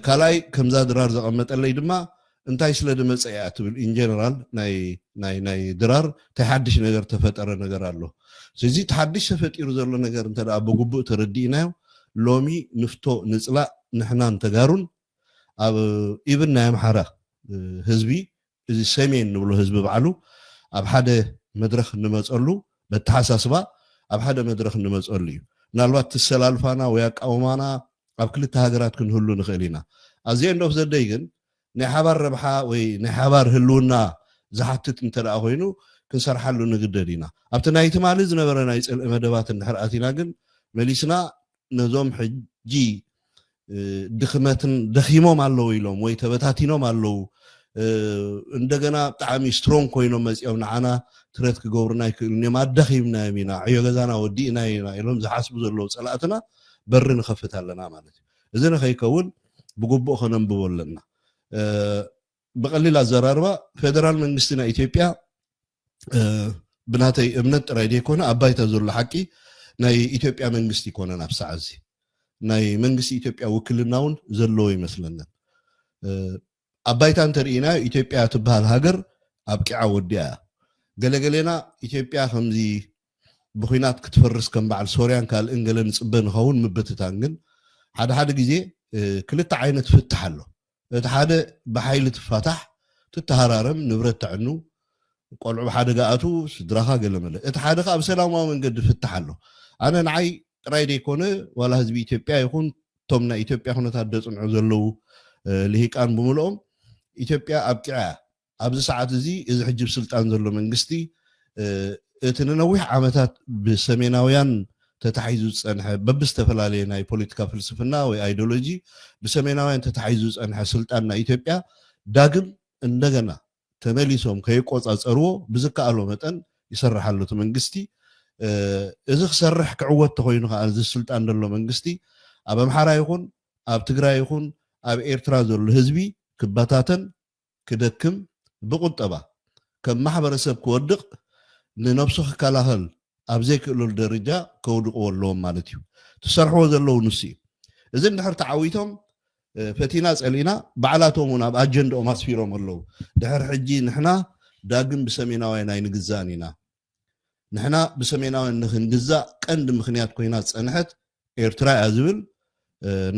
ካልኣይ ከምዛ ድራር ዘቐመጠለይ ድማ እንታይ ስለ ድመፀ እያ ትብል ኢንጀነራል ናይ ድራር እንታይ ሓድሽ ነገር ተፈጠረ ነገር ኣሎ ስለዚ ተሓድሽ ተፈጢሩ ዘሎ ነገር እንተ ደኣ ብግቡእ ተረዲእናዮ ሎሚ ንፍቶ ንፅላእ ንሕናን ተጋሩን ኣብ ኢብን ናይ ኣምሓራ ህዝቢ እዚ ሰሜን ንብሎ ህዝቢ በዓሉ ኣብ ሓደ መድረክ እንመፀሉ በተሓሳስባ ኣብ ሓደ መድረክ እንመፀሉ እዩ ምናልባት ትሰላልፋና ወይ ኣቃውማና ኣብ ክልተ ሃገራት ክንህሉ ንኽእል ኢና ኣብዚ ኤንድ ኦፍ ዘ ደይ ግን ናይ ሓባር ረብሓ ወይ ናይ ሓባር ህልውና ዝሓትት እንተ ደኣ ኮይኑ ክንሰርሓሉ ንግደድ ኢና ኣብቲ ናይ ትማሊ ዝነበረ ናይ ፅልኢ መደባት እንድሕር ኣቲና ግን መሊስና ነዞም ሕጂ ድኽመትን ደኺሞም ኣለዉ ኢሎም ወይ ተበታቲኖም ኣለዉ እንደገና ብጣዕሚ ስትሮንግ ኮይኖም መፂኦም ንዓና ትረት ክገብሩና ይክእሉ እዮም ኣደኺምናዮም ኢና ዕዮ ገዛና ወዲእና ኢና ኢሎም ዝሓስቡ ዘለዉ ፀላእትና በሪ ንኸፍት ኣለና ማለት እዩ እዚ ንኸይከውን ብግቡእ ከነንብቦ ኣለና ብቐሊል ኣዘራርባ ፌደራል መንግስቲ ናይ ኢትዮጵያ ብናተይ እምነት ጥራይ ደይኮነ ኣብ ባይታ ዘሎ ሓቂ ናይ ኢትዮጵያ መንግስቲ ይኮነን ኣብ ሰዓት እዚ ናይ መንግስቲ ኢትዮጵያ ውክልና እውን ዘለዎ ይመስለናል ኣብ ባይታ እንተሪኢና ኢትዮጵያ ትበሃል ሃገር ኣብቂዓ ወዲኣ ገለገሌና ኢትዮጵያ ከምዚ ብኩናት ክትፈርስ ከም በዓል ሶርያን ካልእን ገለ ንፅበ ንኸውን ምብትታን ግን ሓደ ግዜ ክልተ ዓይነት ፍትሕ ኣሎ እቲ ሓደ ብሓይሊ ትፋታሕ ትተሃራረም ንብረት ትዕኑ ቆልዑ ብሓደጋ ኣቱ ስድራኻ ገለመለ እቲ ሓደ ከዓ ብሰላማዊ መንገዲ ፍትሕ ኣሎ ኣነ ንዓይ ጥራይ ደይኮነ ዋላ ህዝቢ ኢትዮጵያ ይኹን እቶም ናይ ኢትዮጵያ ኩነታት ደፅንዑ ዘለዉ ልሂቃን ብምልኦም ኢትዮጵያ ኣብቂዓ ኣብዚ ሰዓት እዚ እዚ ሕጂ ብስልጣን ዘሎ መንግስቲ እቲ ንነዊሕ ዓመታት ብሰሜናውያን ተታሒዙ ዝፀንሐ በብዝተፈላለየ ናይ ፖለቲካ ፍልስፍና ወይ አይዲዮሎጂ ብሰሜናውያን ተታሒዙ ዝፀንሐ ስልጣን ናይ ኢትዮጵያ ዳግም እንደገና ተመሊሶም ከይቆፃፀርዎ ብዝከኣሎ መጠን ይሰርሓሉ እቲ መንግስቲ እዚ ክሰርሕ ክዕወት ተኮይኑ ከዓ እዚ ስልጣን ዘሎ መንግስቲ ኣብ ኣምሓራ ይኹን ኣብ ትግራይ ይኹን ኣብ ኤርትራ ዘሎ ህዝቢ ክባታተን ክደክም ብቁጠባ ከም ማሕበረሰብ ክወድቕ ንነብሱ ክከላኸል ኣብ ዘይክእለሉ ደረጃ ከውድቕዎ ኣለዎም ማለት እዩ ትሰርሕዎ ዘለዉ ንሱ እዩ እዚ እንድሕር ተዓዊቶም ፈቲና ፀሊና ባዕላቶም እውን ኣብ ኣጀንዳኦም ኣስፊሮም ኣለዉ ድሕሪ ሕጂ ንሕና ዳግም ብሰሜናውያን ኣይንግዛእን ኢና ንሕና ብሰሜናውያን ንክንግዛእ ቀንዲ ምክንያት ኮይና ዝፀንሐት ኤርትራ እያ ዝብል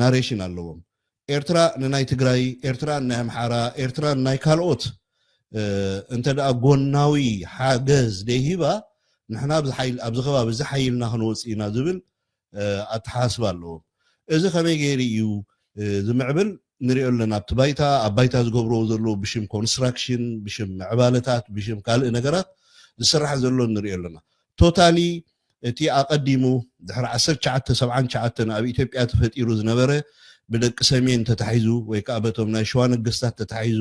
ናሬሽን ኣለዎም ኤርትራ ንናይ ትግራይ ኤርትራ ንናይ ኣምሓራ ኤርትራ ንናይ ካልኦት እንተደኣ ጎናዊ ሓገዝ ደይሂባ ንሕና ኣብዚ ከባቢ እዚ ሓይልና ክንወፅእ ኢና ዝብል ኣተሓሳስባ ኣለዎም እዚ ከመይ ገይሩ እዩ ዝምዕብል ንሪኦ ኣለና ኣብቲ ባይታ ኣብ ባይታ ዝገብርዎ ዘለዉ ብሽም ኮንስትራክሽን ብሽም ምዕባለታት ብሽም ካልእ ነገራት ዝስራሕ ዘሎ ንሪኦ ኣለና ቶታሊ እቲ ኣቀዲሙ ድሕሪ 1979 ኣብ ኢትዮጵያ ተፈጢሩ ዝነበረ ብደቂ ሰሜን ተታሒዙ ወይ ከዓ በቶም ናይ ሸዋ ነገስታት ተታሒዙ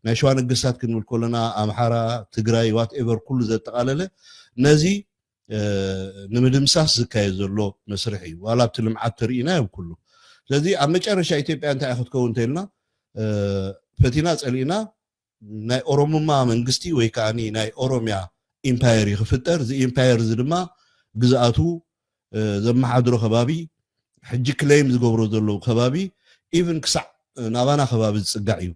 ናይ ሸዋ ነገስታት ክንብል ከለና ኣምሓራ ትግራይ ዋትኤቨር ኩሉ ዘጠቃለለ ነዚ ንምድምሳስ ዝካየድ ዘሎ መስርሕ እዩ ዋላ ኣብቲ ልምዓት ተርኢናዮም ኩሉ ስለዚ ኣብ መጨረሻ ኢትዮጵያ እንታይ ክትከውን እንተኢልና ፈቲና ፀሊእና ናይ ኦሮሞማ መንግስቲ ወይ ከዓኒ ናይ ኦሮሚያ ኢምፓየር ይክፍጠር እዚ ኢምፓየር እዚ ድማ ግዝኣቱ ዘመሓድሮ ከባቢ ሕጂ ክሌም ዝገብሮ ዘለዉ ከባቢ ኢቨን ክሳዕ ናባና ከባቢ ዝፅጋዕ እዩ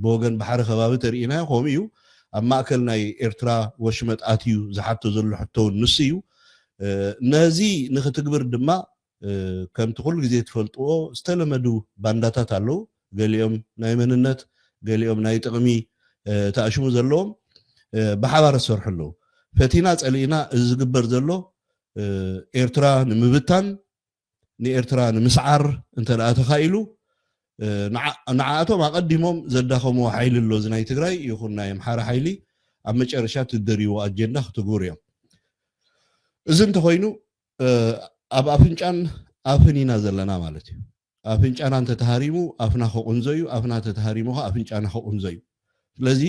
ብወገን ባሕሪ ከባቢ ተርኢና ከምኡ እዩ ኣብ ማእከል ናይ ኤርትራ ወሽመጥ ኣትዩ ዝሓቶ ዘሎ ሕቶውን ንሱ እዩ ነዚ ንክትግብር ድማ ከምቲ ኩሉ ግዜ ትፈልጥዎ ዝተለመዱ ባንዳታት ኣለዉ ገሊኦም ናይ መንነት ገሊኦም ናይ ጥቕሚ ተኣሽሙ ዘለዎም ብሓባር ዝሰርሑ ኣለዉ ፈቲና ፀሊእና እዚ ዝግበር ዘሎ ኤርትራ ንምብታን ንኤርትራ ንምስዓር እንተደኣ ተኻኢሉ ንዓኣቶም ኣቐዲሞም ዘዳኸምዎ ሓይሊ ኣሎ እዚ ናይ ትግራይ ይኹን ናይ ኣምሓራ ሓይሊ ኣብ መጨረሻ ትደርይዎ ኣጀንዳ ክትግብሩ እዮም እዚ እንተኮይኑ ኣብ ኣፍንጫን ኣፍን ኢና ዘለና ማለት እዩ ኣፍንጫና እንተተሃሪሙ ኣፍና ከቁንዞ እዩ ኣፍና ተተሃሪሙ ከዓ ኣፍንጫና ከቁንዞ እዩ ስለዚ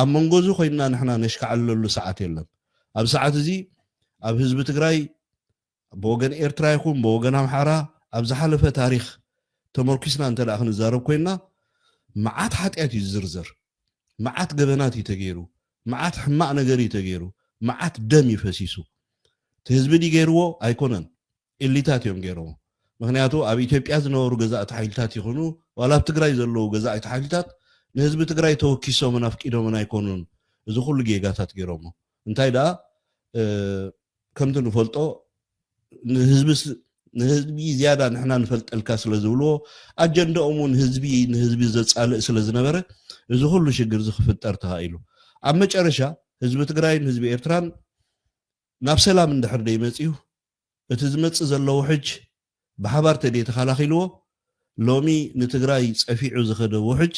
ኣብ መንጎ እዚ ኮይንና ንሕና ነሽካዓለሉ ሰዓት የለን ኣብ ሰዓት እዚ ኣብ ህዝቢ ትግራይ ብወገን ኤርትራ ይኹን ብወገን ኣምሓራ ኣብ ዝሓለፈ ታሪክ ተመርኪስና እንተደኣ ክንዛረብ ኮይንና መዓት ሓጢኣት እዩ ዝዝርዘር መዓት ገበናት እዩ ተገይሩ መዓት ሕማቅ ነገር እዩ ተገይሩ መዓት ደም ይፈሲሱ እቲ ህዝቢ ዲ ገይርዎ ኣይኮነን ኢሊታት እዮም ገይርዎ ምክንያቱ ኣብ ኢትዮጵያ ዝነበሩ ገዛእቲ ሓይልታት ይኹኑ ዋላ ኣብ ትግራይ ዘለዉ ገዛእቲ ሓይልታት ንህዝቢ ትግራይ ተወኪሶምን ኣፍቂዶምን ኣይኮኑን እዚ ኩሉ ጌጋታት ገይሮሞ እንታይ ደኣ ከምቲ ንፈልጦ ንህዝቢ ዝያዳ ንሕና ንፈልጠልካ ስለ ዝብልዎ ኣጀንዳኦም እውን ንህዝቢ ዘፃልእ ስለ ዝነበረ እዚ ኩሉ ሽግር ዝክፍጠር ተኻኢሉ ኣብ መጨረሻ ህዝቢ ትግራይን ህዝቢ ኤርትራን ናብ ሰላም እንድሕር ደይመፅዩ እቲ ዝመፅእ ዘሎ ውሕጅ ብሓባር ተደይ ተኸላኺልዎ ሎሚ ንትግራይ ፀፊዑ ዝኸደ ውሕጅ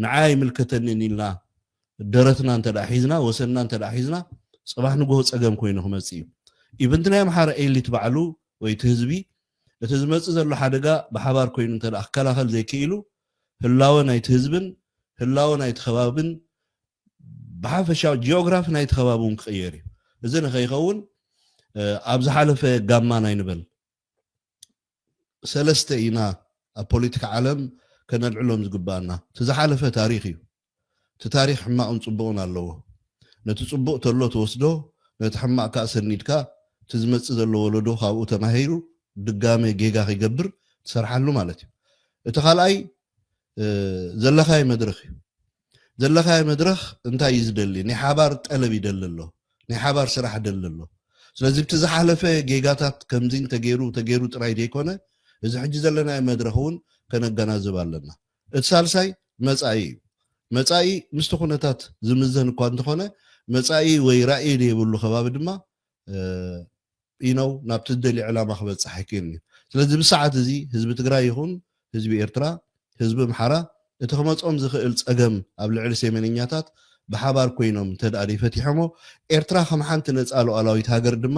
ንዓያ ይምልከተንን ኢልና ደረትና እንተደኣ ሒዝና ወሰንና እንተደኣ ሒዝና ፅባሕ ንጎሆ ፀገም ኮይኑ ክመፅእ እዩ ኢቨንቲ ናይ ኣምሓራ ኤሊት ባዕሉ ወይ እቲ ህዝቢ እቲ ዝመፅእ ዘሎ ሓደጋ ብሓባር ኮይኑ እንተደኣ ክከላኸል ዘይክኢሉ ህላወ ናይቲ ህዝብን ህላወ ናይቲ ከባብን ብሓፈሻዊ ጂኦግራፊ ናይቲ ከባቢ እውን ክቅየር እዩ እዚ ንኸይኸውን ኣብ ዝሓለፈ ጋማና ይንበል ሰለስተ ኢና ኣብ ፖለቲካ ዓለም ከነልዕሎም ዝግባአና እቲ ዝሓለፈ ታሪክ እዩ እቲ ታሪክ ሕማቅን ፅቡቅን ኣለዎ ነቲ ፅቡቅ ተሎ ትወስዶ ነቲ ሕማቅ ከዓ ሰኒድካ እቲ ዝመፅእ ዘሎ ወለዶ ካብኡ ተማሂሩ ድጋሜ ጌጋ ክገብር ትሰርሓሉ ማለት እዩ እቲ ካልኣይ ዘለኻይ መድረኽ እዩ ዘለኻይ መድረኽ እንታይ እዩ ዝደሊ ናይ ሓባር ጠለብ ይደሊ ኣሎ ናይ ሓባር ስራሕ ደሊ ኣሎ ስለዚ እቲ ዝሓለፈ ጌጋታት ከምዚ ተገይሩ ጥራይ ደይኮነ እዚ ሕጂ ዘለና መድረኽ እውን ከነገናዝብ ኣለና እቲ ሳልሳይ መፃኢ እዩ መፃኢ ምስቲ ኩነታት ዝምዘን እኳ እንተኾነ መፃኢ ወይ ራእይ ዘይብሉ ከባቢ ድማ ኢነው ናብቲ ዝደልዮ ዕላማ ክበፅሕ ኣይክእልን እዩ ስለዚ ብሰዓት እዚ ህዝቢ ትግራይ ይኹን ህዝቢ ኤርትራ ህዝቢ ኣምሓራ እቲ ክመፆም ዝኽእል ፀገም ኣብ ልዕሊ ሰሜነኛታት ብሓባር ኮይኖም እንተደኣ ደይፈቲሖሞ ኤርትራ ከም ሓንቲ ነፃ ሉኣላዊት ሃገር ድማ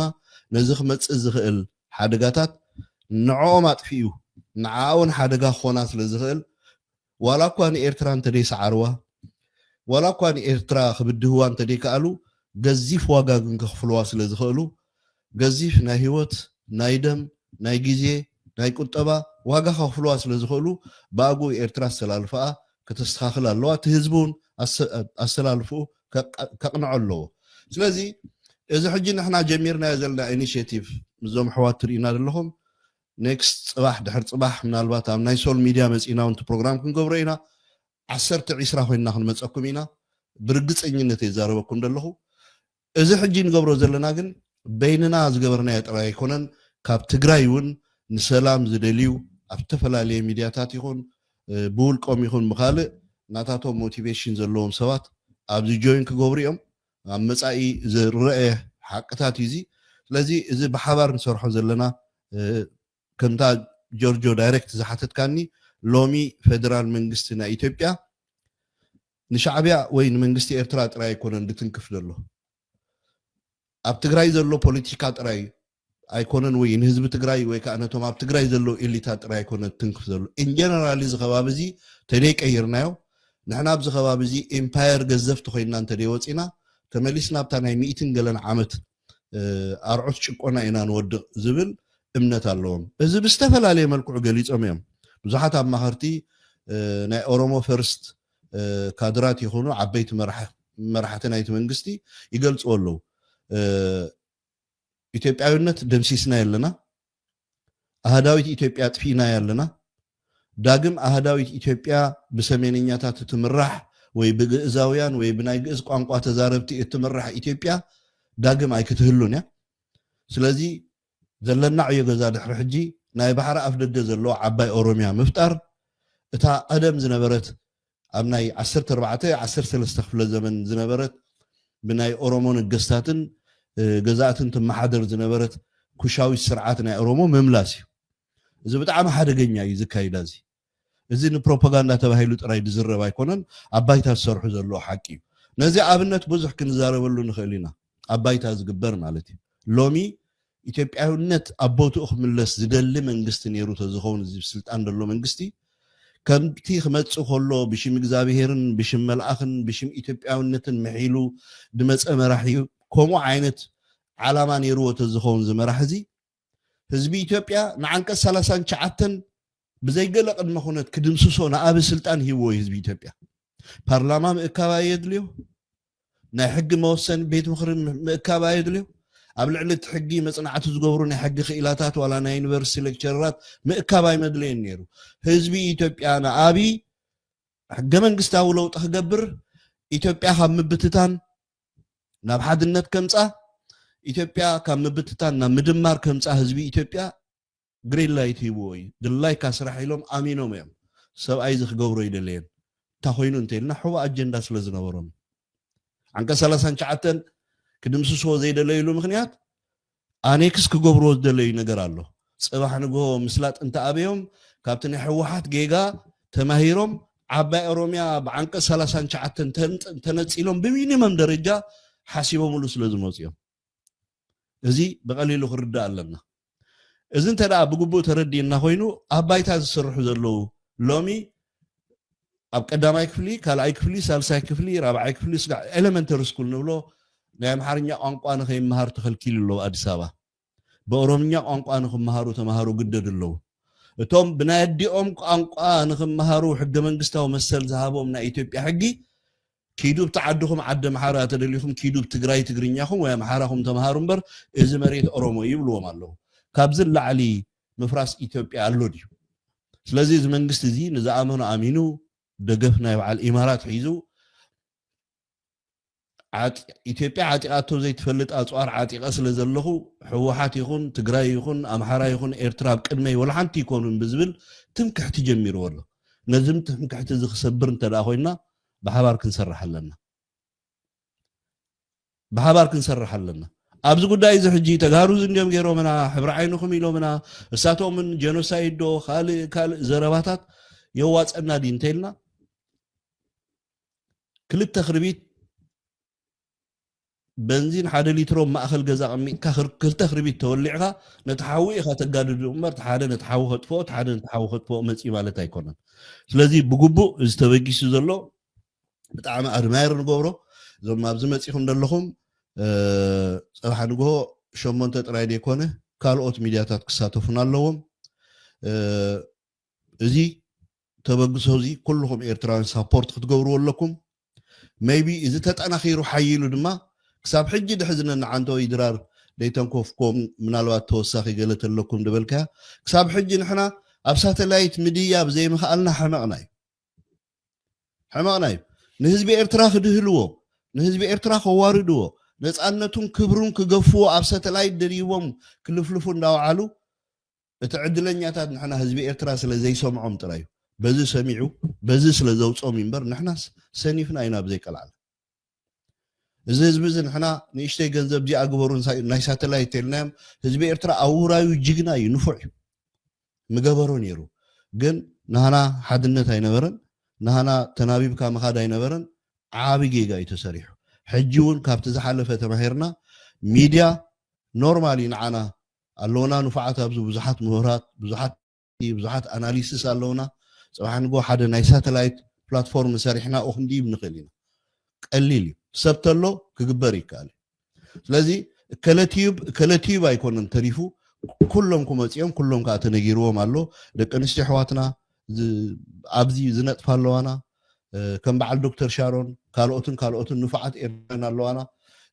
نزخ متصزخل حدقاتات نعوم أطفيو نعاون حدقا خونات لزخل ولا كوان إيرتران تديس عروة ولا كوان إيرترا خبدهوان تدي كالو جزيف واقا كخفلواس لزخلو جزيف ناهيوت نايدم نايجيزي نايكوتبا واقا خفلواس لزخلو باقو إيرترا سلالفا كتستخاخل اللوة تهزبون السلالفو كقنع اللوة سلازي إذا حجي نحنا جميرنا يزلنا إنيشيتيف مزوم حواتر إنا لهم نيكست صباح دحر صباح من البات ام نايسول ميديا مسئنا وانت بروجرام كنقبرينا 10 ኮይና ክንመፀኩም ኢና ብርግፀኝነት ይዛረበኩም ደለኹ እዚ ሕጂ ንገብሮ ዘለና ግን በይንና ዝገበርና ጥራይ ይኮነን ካብ ትግራይ ውን ንሰላም ዝደልዩ ኣብ ተፈላለየ ሚድያታት ይኹን ብውልቆም ይኹን ምኻልእ ናታቶም ሞቲቬሽን ዘለዎም ሰባት ኣብዚ ጆይን ክገብሩ እዮም ኣብ መጻኢ ዝረአ ሓቅታት እዚ ስለዚ እዚ ብሓባር ንሰርሖ ዘለና كمتا جورجو دايركت زحتت كاني لومي فدرال منغستنا إثيوبيا نشعبيا وين منغستي إرترا تراي كونن دتنكف دلو أب تغراي زلو بوليتيكا تراي أي كونن وين حزب تغراي وي كأنتهم أب تغراي زلو إليتا تراي كونن دتنكف دلو إن جنرالي زخوابزي تريك أيرنايو نحنا بزخوابزي إمباير غزفت خوينا انت دي وصينا تمليسنا بتاعنا 100 ገለን ዓመት አርዑት ጭቆና ኢና ንወድቕ ዝብል እምነት ኣለዎም እዚ ብዝተፈላለየ መልክዑ ገሊፆም እዮም ብዙሓት ኣማኸርቲ ናይ ኦሮሞ ፈርስት ካድራት ይኹኑ ዓበይቲ መራሕቲ ናይቲ መንግስቲ ይገልጽዎ ኣለዉ ኢትዮጵያዊነት ደምሲስና ያለና ኣህዳዊት ኢትዮጵያ ጥፊና ያለና ዳግም ኣህዳዊት ኢትዮጵያ ብሰሜንኛታት ትምራሕ ወይ ብግእዛውያን ወይ ብናይ ግእዝ ቋንቋ ተዛረብቲ እትምራሕ ኢትዮጵያ ዳግም ኣይክትህሉን ያ ስለዚ ዘለና ዕዮ ገዛ ድሕሪ ሕጂ ናይ ባሕሪ ኣፍደደ ዘሎ ዓባይ ኦሮሚያ ምፍጣር እታ ቀደም ዝነበረት ኣብ ናይ 14 13 ክፍለ ዘመን ዝነበረት ብናይ ኦሮሞ ነገስታትን ገዛእትን ትመሓደር ዝነበረት ኩሻዊ ስርዓት ናይ ኦሮሞ መምላስ እዩ እዚ ብጣዕሚ ሓደገኛ እዩ ዝካይዳ እዚ እዚ ንፕሮፓጋንዳ ተባሂሉ ጥራይ ዝዝረብ ኣይኮነን ኣባይታ ዝሰርሑ ዘሎ ሓቂ እዩ ነዚ ኣብነት ብዙሕ ክንዛረበሉ ንኽእል ኢና ኣባይታ ዝግበር ማለት እዩ ሎሚ ኢትዮጵያዊነት ኣቦትኡ ክምለስ ዝደሊ መንግስቲ ነይሩ ተዝኸውን እዚ ስልጣን ዘሎ መንግስቲ ከምቲ ክመጽእ ከሎ ብሽም እግዚአብሔርን ብሽም መልኣኽን ብሽም ኢትዮጵያዊነትን መሒሉ ድመፀ መራሒ ከምኡ ዓይነት ዓላማ ነይርዎ ተዝኸውን ዝመራሕ እዚ ህዝቢ ኢትዮጵያ ንዓንቀጽ 39 ብዘይገለ ቅድመ ኩነት ክድምስሶ ንኣብ ስልጣን ሂብዎ ህዝቢ ኢትዮጵያ ፓርላማ ምእካባ የድልዮ ናይ ሕጊ መወሰኒ ቤት ምኽሪ ምእካባ የድልዮ ኣብ ልዕሊ እቲ ሕጊ መጽናዕቲ ዝገብሩ ናይ ሕጊ ክኢላታት ዋላ ናይ ዩኒቨርሲቲ ሌክቸረራት ምእካባ ይመድልየን ነይሩ ህዝቢ ኢትዮጵያ ንኣቢ ሕገ መንግስታዊ ለውጢ ክገብር ኢትዮጵያ ካብ ምብትታን ናብ ሓድነት ከምፃ ኢትዮጵያ ካብ ምብትታን ናብ ምድማር ከምፃ ህዝቢ ኢትዮጵያ ግሪን ላይት ሂብዎ እዩ ድላይ ካስራሕ ኢሎም ኣሚኖም እዮም ሰብኣይ ዝክገብሮ ይደለየን እታ ኮይኑ እንተኢልና ሕዋ ኣጀንዳ ስለ ዝነበሮም ዓንቀጽ 39 ክድምስስዎ ዘይደለይሉ ምክንያት ኣኔክስ ክገብርዎ ዝደለዩ ነገር ኣሎ ፅባሕ ንግሆ ምስላጥ እንተኣበዮም ካብቲ ናይ ሕወሓት ጌጋ ተማሂሮም ዓባይ ኦሮሚያ ብዓንቀጽ 39 ተነፂሎም ብሚኒመም ደረጃ ሓሲቦምሉ ስለ ዝመፁ እዮም እዚ ብቐሊሉ ክርዳእ ኣለና እዚ እንተዳ ብግቡእ ተረዲእና ኮይኑ ኣባይታ ዝሰርሑ ዘለዉ ሎሚ ኣብ ቀዳማይ ክፍሊ ካልኣይ ክፍሊ ሳልሳይ ክፍሊ ራብዓይ ክፍሊ ስጋዕ ኤሌመንተሪ ስኩል ንብሎ ናይ ኣምሓርኛ ቋንቋ ንኸይመሃር ተኸልኪሉ ኣለዉ ኣዲስ ኣበባ ብኦሮምኛ ቋንቋ ንኽመሃሩ ተምሃሩ ግደድ ኣለዉ እቶም ብናይ ኣዲኦም ቋንቋ ንኽመሃሩ ሕገ መንግስታዊ መሰል ዝሃቦም ናይ ኢትዮጵያ ሕጊ ኪዱ ብተዓድኹም ዓዲ ኣምሓራ ተደሊኹም ኪዱ ብትግራይ ትግርኛኹም ወይ ኣምሓራኹም ተምሃሩ እምበር እዚ መሬት ኦሮሞ ይብልዎም ኣለዉ ካብዚ ላዕሊ ምፍራስ ኢትዮጵያ ኣሎ ድዩ ስለዚ እዚ መንግስቲ እዚ ንዝኣመኑ ኣሚኑ ደገፍ ናይ በዓል ኢማራት ሒዙ ኢትዮጵያ ዓጢቃቶ ዘይትፈልጥ ኣፅዋር ዓጢቃ ስለ ዘለኹ ሕወሓት ይኹን ትግራይ ይኹን ኣምሓራ ይኹን ኤርትራ ቅድመይ ወላ ሓንቲ ይኮኑን ብዝብል ትምክሕቲ ጀሚርዎ ኣሎ ነዚ ትምክሕቲ እዚ ክሰብር እንተደኣ ኮይና ብሓባር ክንሰርሕ ኣለና ኣብዚ ጉዳይ እዚ ሕጂ ተጋሩ ዝንዲኦም ገይሮምና ሕብሪ ዓይንኹም ኢሎምና እሳቶምን ጀኖሳይድ ዶ ካልእ ዘረባታት የዋፀና ዲ እንተኢልና ክልተ ክርቢት بنزين حدا لترو ما أخل جزاء مي كل تخربي تولعها نتحوي خاتجادو عمر تحدا نتحوي خطفو تحدا نتحوي خطفو مسي مالتها يكونن سلازي بجوبو استوجي سوزلو بتاع أرمير نقوله زما بزمت يخون دلهم صراحة نقوله شو منطقة رايدي يكونه كالوت ميدياتات كساتوفنا لهم زي تبغوا زي كلهم إيرتران سابورت تقولوا لكم maybe إذا تتأنا خيرو حيلو دما كساب حجي دحزنا عنده إدرار ليتنكوفكم من الوقت توساخي قلت لكم دبلكا كساب حجي نحنا أبسات لايت مدياب زي ما خالنا حمقناي نهزبي إرتراخ دهلوه نهزبي إرتراخ واردوه نسألنتون كبرون كقفوه أبسات لايت دريوهم كلفلفون داو عالو اتعدلن ياتاد نحنا هزبي إرتراس لزي سمعهم ترايو بزي سميعو بزي سلزوصو منبر نحنا سنيفنا يناب زي كالعالم زي نحنا نيشتي جنزب دي أقبرون ناي ساتلايت تلنام هزبي إرترا أورايو جيجنا ينفعي مقبرون يرو جن نحنا حدنت هاينبرن نحنا تنابيب كامخاد هاينبرن عابي جيجا يتسريحو حجيون كابت زحالفة تماهيرنا ميديا نورمالي نعنا اللونا نفعتها بزحات مهارات بزحات أناليسيس اللونا صراحة نقول حدا ناي ساتلايت بلاتفورم سريحنا أخندي بنقلينا قليلي سبتلو كجبري كالي لذي كلاتيوب أيكون تريفو كلهم كمتيهم كلهم كاتنجيروهم الله لكن استحواتنا أبزي زنت فالوانا كم بعد دكتور شارون كالوتن نفعت إيرنا اللوانا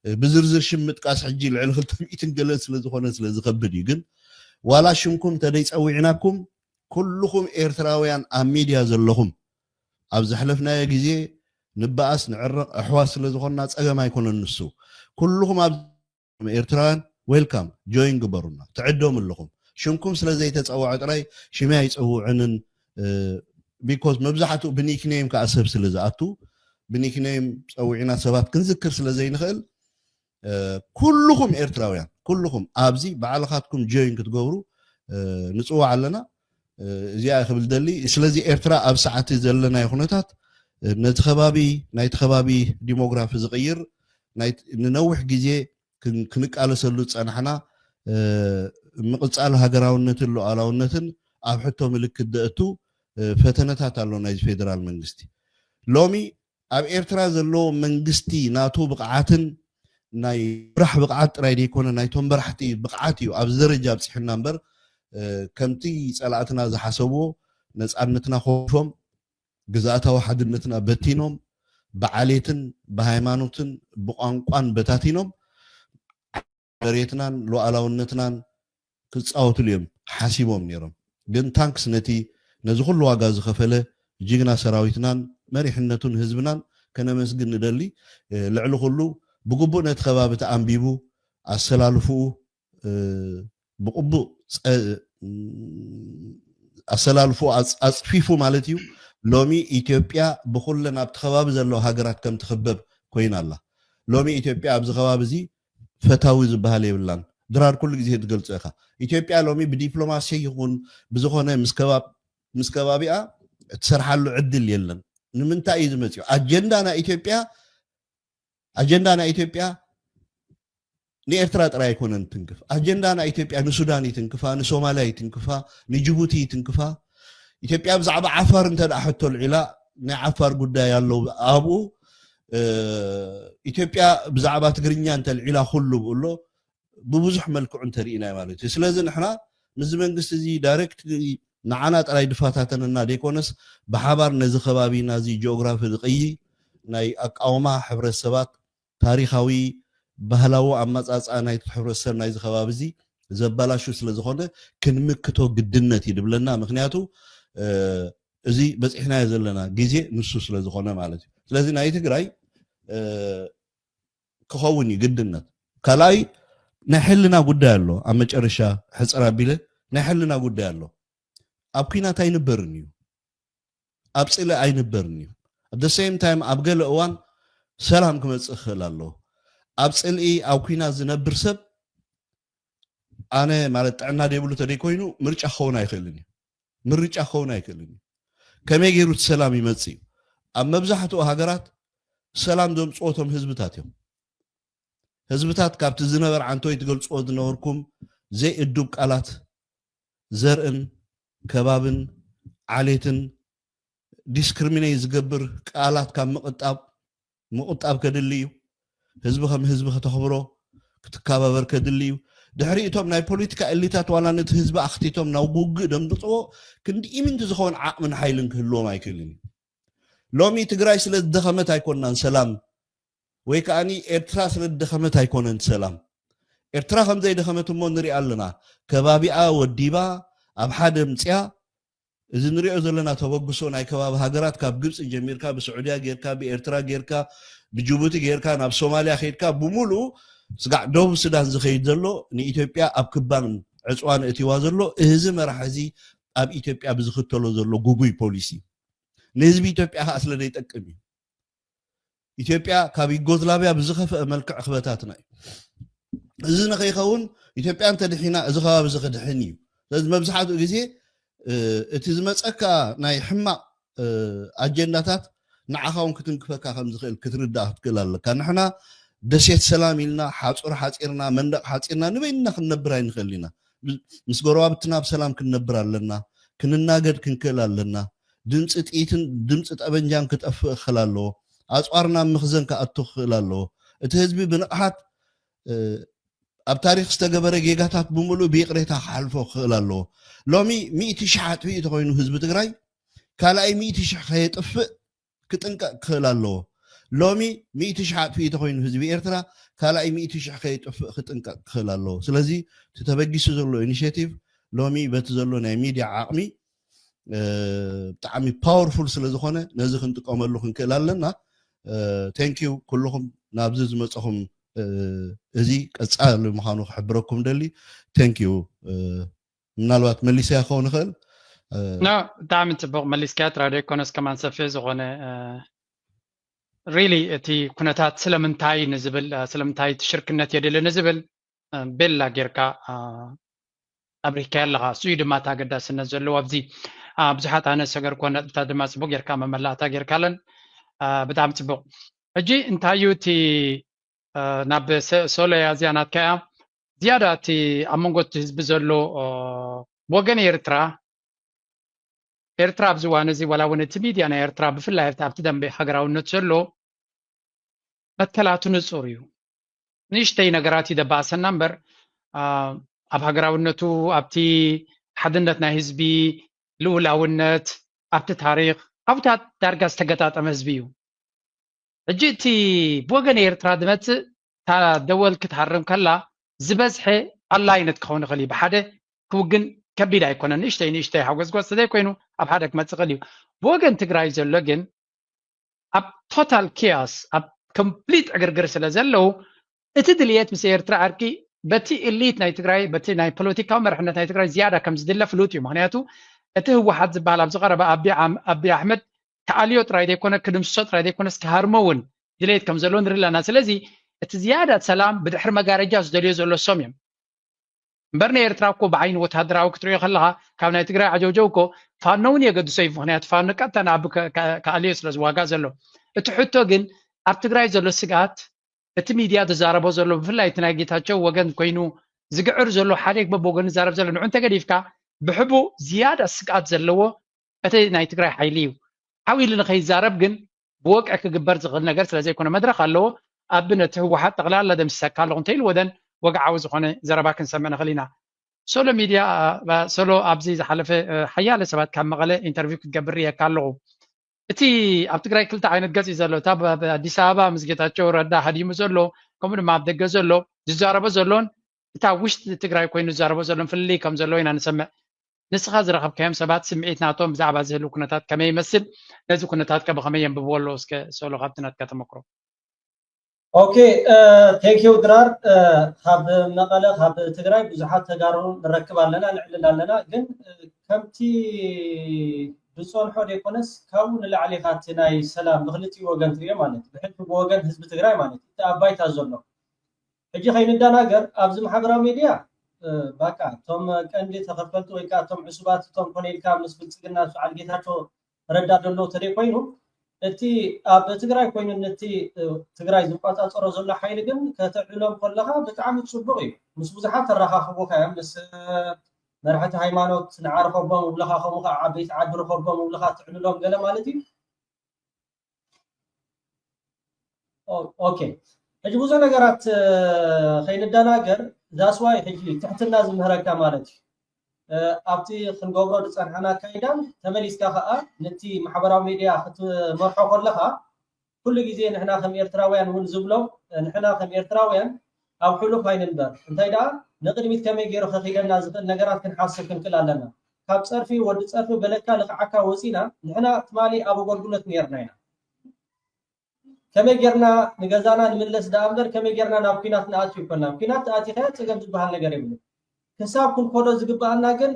بزرزر شمت كاس حجي العلخل تميتن جلس لزخونة لزخبدي جن ولا شمكم تديس أوعناكم كلكم إيرتراويان أميديا زلهم أبز حلفنا يا جزي نبأس نعرق أحواس لزخونة أجا ما يكون النسو كلكم أبز إيرتران ويلكم جوين قبرونا تعدهم لهم شمكم سلزي تتأوعد راي شما يتأوع عنن بيكوز مبزحته بنيك نيم كأسب سلزاتو بنيك نيم أوعنا سبات كنذكر سلزي نخل كلكم إيرتراويان كلكم أبزي بعلاقاتكم جوين كتقولوا نسوع علنا زي قبل دلي سلزي إيرترا أب ساعات زلنا يخونتات نايت خبابي ديموغرافي صغير نايت ننوح جزء كنك على سلوت أنا حنا مقص على هجراونة اللو على أبحثهم لك الدأتو فتنتات على نايز فيدرال منجستي لومي أب إيرترا زلو منجستي ناتو بقعاتن ناي برح بقعات رايدي يكون نايتهم برحتي بقعاتي وأب زرجة بسحنا نمبر كمتي سألاتنا زي حسبو نسألنتنا خوفهم جزاءتها وحدنتنا بتينهم بعاليتن بهايمانوتن بقانقان بتاتينهم بريتنا لو ألاونتنا كتصاوت اليوم حاسبهم نيرم جن تانكس نتي نزخل واجاز خفله جينا سراويتنا مريحنتون هزبنا كنا مسجن ندلي لعلو خلو بقبو نتخبابة أنبيبو السلالفو بقبو السلالفو أصفيفو مالتيو لومي إثيوبيا بخلنا بتخباب زلو هاجرات كم تخبب كوين الله لومي إثيوبيا بزخباب زي فتاوي زبالي بلان درار كل جزء تقولت أخا إثيوبيا لومي بديبلوماسية يكون بزخونة مسكبابيا تسرح له عدل يلن من تأييد متيو أجندانا إثيوبيا نيرترا ترى يكون تنكف أجندانا إثيوبيا نسوداني تنكفا نسومالي تنكفا نجيبوتي تنكفا إثيوبيا بزعب عفار انت أحطوا العلاء نعفار قد يالله أبو إثيوبيا بزعبات غرينيا انت العلا كله بقول له ببزح ملكو انت رينا مالتي سلازن احنا مزمن قست زي دايركت نعنا طراي دفاتاتنا ديكونس بحبر نزي خبابينا زي جغرافي دقي ناي اقاوما حبرسبات تاريخاوي بهلاو امصاصا ناي حبرسب ناي خباب زي زبالاشو سلازخونه كنمكتو قدنت يدبلنا مخنياتو ازي بصحنا يزلنا غيزي نسو سلازخونه مالتي ስለዚህ ናይ ትግራይ ከኸውን ይግድነት ከላይ ናይ ሕልና ጉዳይ ኣሎ ኣብ መጨረሻ ሕፅራ ቢለ ናይ ሕልና ጉዳይ ኣሎ ኣብ ኩናት ኣይነበርን እዩ ኣብ ጽለ ኣይነበርን እዩ at the same time ኣብ ገለ እዋን ሰላም ክመጽእ ይኽእል ኣሎ ኣብ ጽልኢ ኣብ ኩናት ዝነብር ሰብ ኣነ ማለት ጥዕና ደይብሉ ተደይ ኮይኑ ምርጫ ክኸውን ኣይኽእልን እዩ ከመይ ገይሩ ሰላም ይመጽእ እዩ ኣብ መብዛሕትኡ ሃገራት ሰላም ዘምጽኦቶም ህዝብታት እዮም ህዝብታት ካብቲ ዝነበር ዓንቶይ ትገልጽዎ ዝነበርኩም ዘይ እዱብ ቃላት ዘርእን ከባብን ዓሌትን ዲስክሪሚኔት ዝገብር ቃላት ካብ ምቕጣብ ከድሊ እዩ ህዝቢ ከም ህዝቢ ከተኽብሮ ክትከባበር ከድሊ እዩ ድሕሪ እቶም ናይ ፖለቲካ ኤሊታት ዋላ ነቲ ህዝቢ ኣኽቲቶም ናብ ጉግእ ደምፅዎ ክንዲ ኢምንቲ ዝኾን ዓቕምን ሓይልን ክህልዎም ኣይክእልን እዩ ሎሚ ትግራይ ስለ ዝደኸመት ኣይኮንናን ሰላም ወይ ከዓኒ ኤርትራ ስለ ዝደኸመት ኣይኮነን ሰላም ኤርትራ ከም ዘይደኸመት እሞ ንሪኣ ኣለና ከባቢኣ ወዲባ ኣብ ሓደ ምፅያ እዚ ንሪኦ ዘለና ተበግሶ ናይ ከባቢ ሃገራት ካብ ግብፂ ጀሚርካ ብስዑድያ ጌርካ ብኤርትራ ጌርካ ብጅቡቲ ጌርካ ናብ ሶማልያ ኸይድካ ብምሉእ ስጋዕ ደቡብ ሱዳን ዝኸይድ ዘሎ ንኢትዮጵያ ኣብ ክባን ዕፅዋን እትዋ ዘሎ እዚ መራሒ እዚ ኣብ ኢትዮጵያ ብዝኽተሎ ዘሎ ጉጉይ ፖሊሲ ንህዝቢ ኢትዮጵያ ከዓ ስለ ዘይጠቅም እዩ ኢትዮጵያ ካብ ዩጎዝላቪያ ብዝኸፍአ መልክዕ ክበታትና እዩ እዚ ንኸይኸውን ኢትዮጵያ እንተድሒና እዚ ከባቢ እዚ ክድሕን እዩ ስለዚ መብዛሕትኡ ግዜ እቲ ዝመፀካ ናይ ሕማቕ ኣጀንዳታት ንዓኻ እውን ክትንክፈካ ከም ዝኽእል ክትርዳእ ክትክእል ኣለካ ንሕና ደሴት ሰላም ኢልና ሓፁር ሓፂርና መንደቕ ሓፂርና ንበይንና ክንነብር ኣይንኽእል ኢና ምስ ጎረባብትና ብሰላም ክንነብር ኣለና ክንናገድ ክንክእል ኣለና ድምፂ ጥይትን ድምፂ ጠበንጃን ክጠፍእ ክኽእል ኣለዎ ኣፅዋርና ምኽዘን ክኣቱ ክኽእል ኣለዎ እቲ ህዝቢ ብንቕሓት ኣብ ታሪክ ዝተገበረ ጌጋታት ብምሉእ ብይቕሬታ ክሓልፎ ክኽእል ኣለዎ ሎሚ 100,000 ኣጥፊኡ ኮይኑ ህዝቢ ትግራይ ካልኣይ 100,000 ከየጥፍእ ክጥንቀቕ ክኽእል ኣለዎ ሎሚ 100,000 ኣጥፊኡ ኮይኑ ህዝቢ ኤርትራ ካልኣይ 100,000 ከየጥፍእ ክጥንቀቕ ክኽእል ኣለዎ ስለዚ እቲ ተበጊሱ ዘሎ ኢኒሽቲቭ ሎሚ በቲ ዘሎ ናይ ሚድያ ዓቕሚ ብጣዕሚ ፓወርፉል ስለ ዝኾነ ነዚ ክንጥቀመሉ ክንክእል ኣለና ቴንኪዩ ኩልኹም ናብዚ ዝመፀኹም እዚ ቀፃሊ ምዃኑ ክሕብረኩም ደሊ ቴንኪዩ ምናልባት መሊስያ ክኸውን ይኽእል ብጣዕሚ ፅቡቕ መሊስካ ራድዮ ኮነስ ከማን ሰፊሕ ዝኾነ ሪሊ እቲ ኩነታት ስለምንታይ ንዝብል ስለምንታይ ትሽርክነት የድሊ ንዝብል ቤላ ጌርካ ኣብሪካ ኣለኻ እሱዩ ድማ እቲ ኣገዳስነት ዘለዎ ኣብዚ ብዙሓት ኣነ ሰገር ኮነ ነጥብታት ድማ ፅቡቕ ጌርካ መመላእታ ጌርካለን ብጣዕሚ ፅቡቕ ሕጂ እንታይ እዩ እቲ ናብ ሶሎያ እዚኣ ናትካ እያ ዝያዳ እቲ ኣብ መንጎ እቲ ህዝቢ ዘሎ ወገን ኤርትራ ኣብዚ እዋን እዚ ዋላ እውን እቲ ሚድያ ናይ ኤርትራ ብፍላይ ኣብቲ ደንቢ ሃገራውነት ዘሎ መትከላቱ ንፁር እዩ ንእሽተይ ነገራት ይደባእሰና እምበር ኣብ ሃገራውነቱ ኣብቲ ሓድነት ናይ ህዝቢ ልኡላውነት ኣብቲ ታሪክ ኣብታት ዳርጋ ዝተገጣጠመ ህዝቢ እዩ ሕጂ እቲ ብወገን ኤርትራ ዝመፅእ እታ ደወል ክትሃርም ከላ ዝበዝሐ ኣላይነት ክኸውን ይኽእል እዩ ብሓደ ክውግን ከቢድ ኣይኮነን ንእሽተይ ሓጎስጓስ ዘይኮይኑ ኣብ ሓደ ክመፅእ ይኽእል እዩ ብወገን ትግራይ ዘሎ ግን ኣብ ቶታል ኪያስ ኣብ ኮምፕሊት ዕግርግር ስለ ዘለው እቲ ድልየት ምስ ኤርትራ ኣርቂ በቲ ኤሊት ናይ ትግራይ በቲ ናይ ፖለቲካዊ መርሕነት ናይ ትግራይ ዝያዳ ከም ዝድለ ፍሉጥ እዩ ምክንያቱ እቲ ህወሓት ዝበሃል ኣብ ዝቐረበ ኣብዪ ኣሕመድ ተኣልዮ ጥራይ ዘይኮነ ክድምስሶ ጥራይ ዘይኮነስ ክሃርሞ እውን ድሌት ከም ዘለዎ ንርኢ ኣለና ስለዚ እቲ ዝያዳ ሰላም ብድሕሪ መጋረጃ ዝደልዮ ዘሎ ሶም እዮም እምበር ንኤርትራ እኮ ብዓይኒ ወታደራዊ ክትሪኦ ከለካ ካብ ናይ ትግራይ ዓጀውጀው እኮ ፋኖ እውን የገድሶ እዩ ምክንያቱ ፋኖ ቀጥታ ናብ ከኣልዮ ስለ ዝዋጋእ ዘሎ እቲ ሕቶ ግን ኣብ ትግራይ ዘሎ ስጋት እቲ ሚድያ ተዛረቦ ዘሎ ብፍላይ እቲ ናይ ጌታቸው ወገን ኮይኑ ዝግዕር ዘሎ ሓደግ በብወገን ዝዛረብ ዘሎ ንዑ እንተገዲፍካ ብሕቡእ ዝያዳ ስጋት ዘለዎ እቲ ናይ ትግራይ ሓይሊ እዩ ሓዊሉ ንኸይዛረብ ግን ብወቅዕ ክግበር ዝኽእል ነገር ስለ ዘይኮነ መድረክ ኣለዎ ኣብ ነቲ ህወሓት ጠቕላላ ደምሲሰካ ኣለኹ እንተኢሉ ወደን ወግዓዊ ዝኾነ ዘረባ ክንሰምዕ ንኽእል ኢና ሶሎ ሚድያ ሶሎ ኣብዚ ዝሓለፈ ሓያለ ሰባት ካብ መቐለ ኢንተርቪው ክትገብር እየካ ኣለኹ እቲ ኣብ ትግራይ ክልተ ዓይነት ገፅ እዩ ዘሎ እታ ኣዲስ ኣበባ ምስ ጌታቸው ረዳ ሃዲሙ ዘሎ ከምኡ ድማ ኣብ ደገ ዘሎ ዝዛረቦ ዘሎን እታ ውሽጢ ትግራይ ኮይኑ ዝዛረቦ ዘሎን ፍልይ ከም ዘሎ ኢና ንሰምዕ ንስኻ ዝረኸብካዮም ሰባት ስምዒት ናቶም ብዛዕባ ዝህሉ ኩነታት ከመይ ይመስል ነዚ ኩነታት ከ ብኸመይ የንብብዎ ኣለዎ እስከ ሶሎ ካብቲ ናትካ ተመክሮ ኦኬ ቴንኪዩ ድራር ካብ መቐለ ካብ ትግራይ ብዙሓት ተጋሩ ንረክብ ኣለና ንዕልል ኣለና ግን ከምቲ ብፀንሖ ዘይኮነስ ካብኡ ንላዕሊ ኢኻ እቲ ናይ ሰላም ብክልቲኡ ወገን ትሪኦ ማለት እዩ ብሕልፊ ብወገን ህዝቢ ትግራይ ማለት እዩ እቲ ኣብ ባይታ ዘሎ ሕጂ ከይንደናገር ኣብዚ ማሕበራዊ ሚድያ ባቃ እቶም ቀንዲ ተኸፈልቲ ወይ ከዓ እቶም ዕሱባት እቶም ኮነ ኢልካ ምስ ብልፅግና በዓል ጌታቸው ረዳ ዘሎ ተደይ ኮይኑ እቲ ኣብ ትግራይ ኮይኑ ነቲ ትግራይ ዝቆፃፀሮ ዘሎ ሓይሊ ግን ከተዕሎም ከለካ ብጣዕሚ ፅቡቅ እዩ ምስ ብዙሓት ተረኻኽቡካ እዮም ምስ መራሕቲ ሃይማኖት ንዓርኸቦም ውብለካ ከምኡ ከዓ ዓበይቲ ዓዲ ረኸቦም ውብለካ ትዕልሎም ገለ ማለት እዩ ኦኬ ሕጂ ብዙሕ ነገራት ከይንደናገር ዛስዋይ ሕጂ ትሕትና ዝምህረካ ማለት እዩ ኣብቲ ክንገብሮ ዝፀንሐና ካይዳን ተመሊስካ ከዓ ነቲ ማሕበራዊ ሚድያ ክትመርሖ ከለካ ኩሉ ግዜ ንሕና ከም ኤርትራውያን እውን ዝብሎም ንሕና ከም ኤርትራውያን ኣብ ሕሉፍ ኣይንንበር እንታይ ደኣ ንቅድሚት ከመይ ገይሩ ከኺደና ዝኽእል ነገራት ክንሓስብ ክንክእል ኣለና ካብ ፀርፊ ወዲ ፀርፊ በለካ ልክዓካ ወፂና ንሕና ትማሊ ኣብ ኣገልግሎት ነርና ኢና ከመይ ጌርና ንገዛና ንምለስ ዳ እምበር ከመይ ጌርና ናብ ኩናት ንኣትዩ ይኮና ኩናት ተኣቲኻ ፀገም ዝበሃል ነገር የብሉ ክሳብ ክንኮዶ ዝግባአና ግን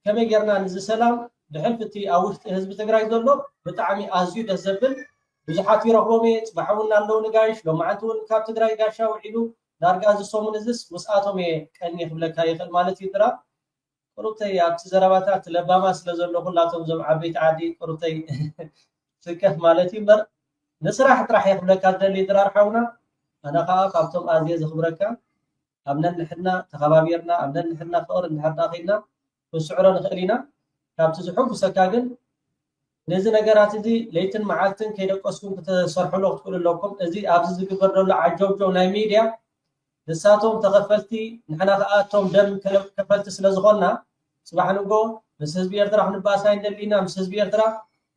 ከመይ ጌርና ንዚ ሰላም ብሕልፍቲ ኣብ ውሽጢ ህዝቢ ትግራይ ዘሎ ብጣዕሚ ኣዝዩ ደስ ዘብል ብዙሓት ይረኽቦም እየ ፅባሕ እውን ኣለዉ ንጋይሽ ሎማዓንቲ እውን ካብ ትግራይ ጋሻ ውዒሉ ዳርጋ ዝሶሙን እዝስ ምስኣቶም እየ ቀኒ ክብለካ ይኽእል ማለት እዩ ጥራ ቁሩብተይ ኣብቲ ዘረባታት ለባማ ስለ ዘሎ ኩላቶም ዞም ዓበይቲ ዓዲ ቁሩብተይ ስከፍ ማለት እዩ እምበር ንስራሕ ጥራሕ የክብለካ ዝደሊ ድራር ሓውና ኣነ ከዓ ካብቶም ኣዝየ ዘኽብረካ ኣብ ነንሕና ተኸባቢርና ኣብ ነንሕና ፍቅሪ እንድሕር ዳኺልና ክንስዕሮ ንኽእል ኢና ካብቲ ዝሕጉሰካ ግን ነዚ ነገራት እዚ ለይትን መዓልትን ከይደቀስኩም ክትሰርሕሎ ክትክእሉ ኣለኩም እዚ ኣብዚ ዝግበር ዘሎ ዓጀብጀው ናይ ሚድያ ንሳቶም ተኸፈልቲ ንሕና ከዓ እቶም ደም ከፈልቲ ስለ ዝኾንና ፅባሕ ንጎ ምስ ህዝቢ ኤርትራ ክንባእሳ ይንደሊና ምስ ህዝቢ ኤርትራ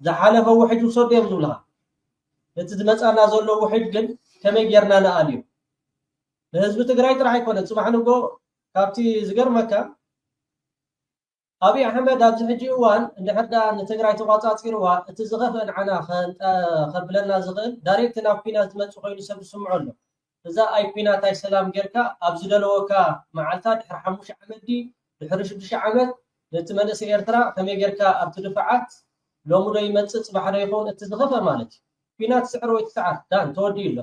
ዝሓለፈ ውሕጅ ውሰዱ እዮም ዝብልካ እቲ ዝመፃና ዘሎ ውሕጅ ግን ከመይ ጌርና ንኣል እዩ ንህዝቢ ትግራይ ጥራሕ ኣይኮነን ፅባሕ ንጎ ካብቲ ዝገርመካ ኣብይ ኣሕመድ ኣብዚ ሕጂ እዋን እንድሕር ዳ ንትግራይ ተቆፃፂርዋ እቲ ዝኸፍአ ንዓና ከብለና ዝኽእል ዳይሬክት ናብ ኩናት ዝመፅእ ኮይኑ ሰብ ዝስምዖ ኣሎ እዛ ኣይ ኩናታይ ሰላም ጌርካ ኣብ ዝደለወካ መዓልታ ድሕሪ 5 ዓመት ዲ ድሕሪ 6 ዓመት ነቲ መንእሰይ ኤርትራ ከመይ ጌርካ ኣብቲ ድፍዓት ሎሚ ዶ ይመፅእ ፅባሕ ዶ ይኸውን እቲ ዝኸፍአ ማለት እዩ ኩናት ስዕር ወይ ትሰዓት ዳን ተወዲኡ ኣሎ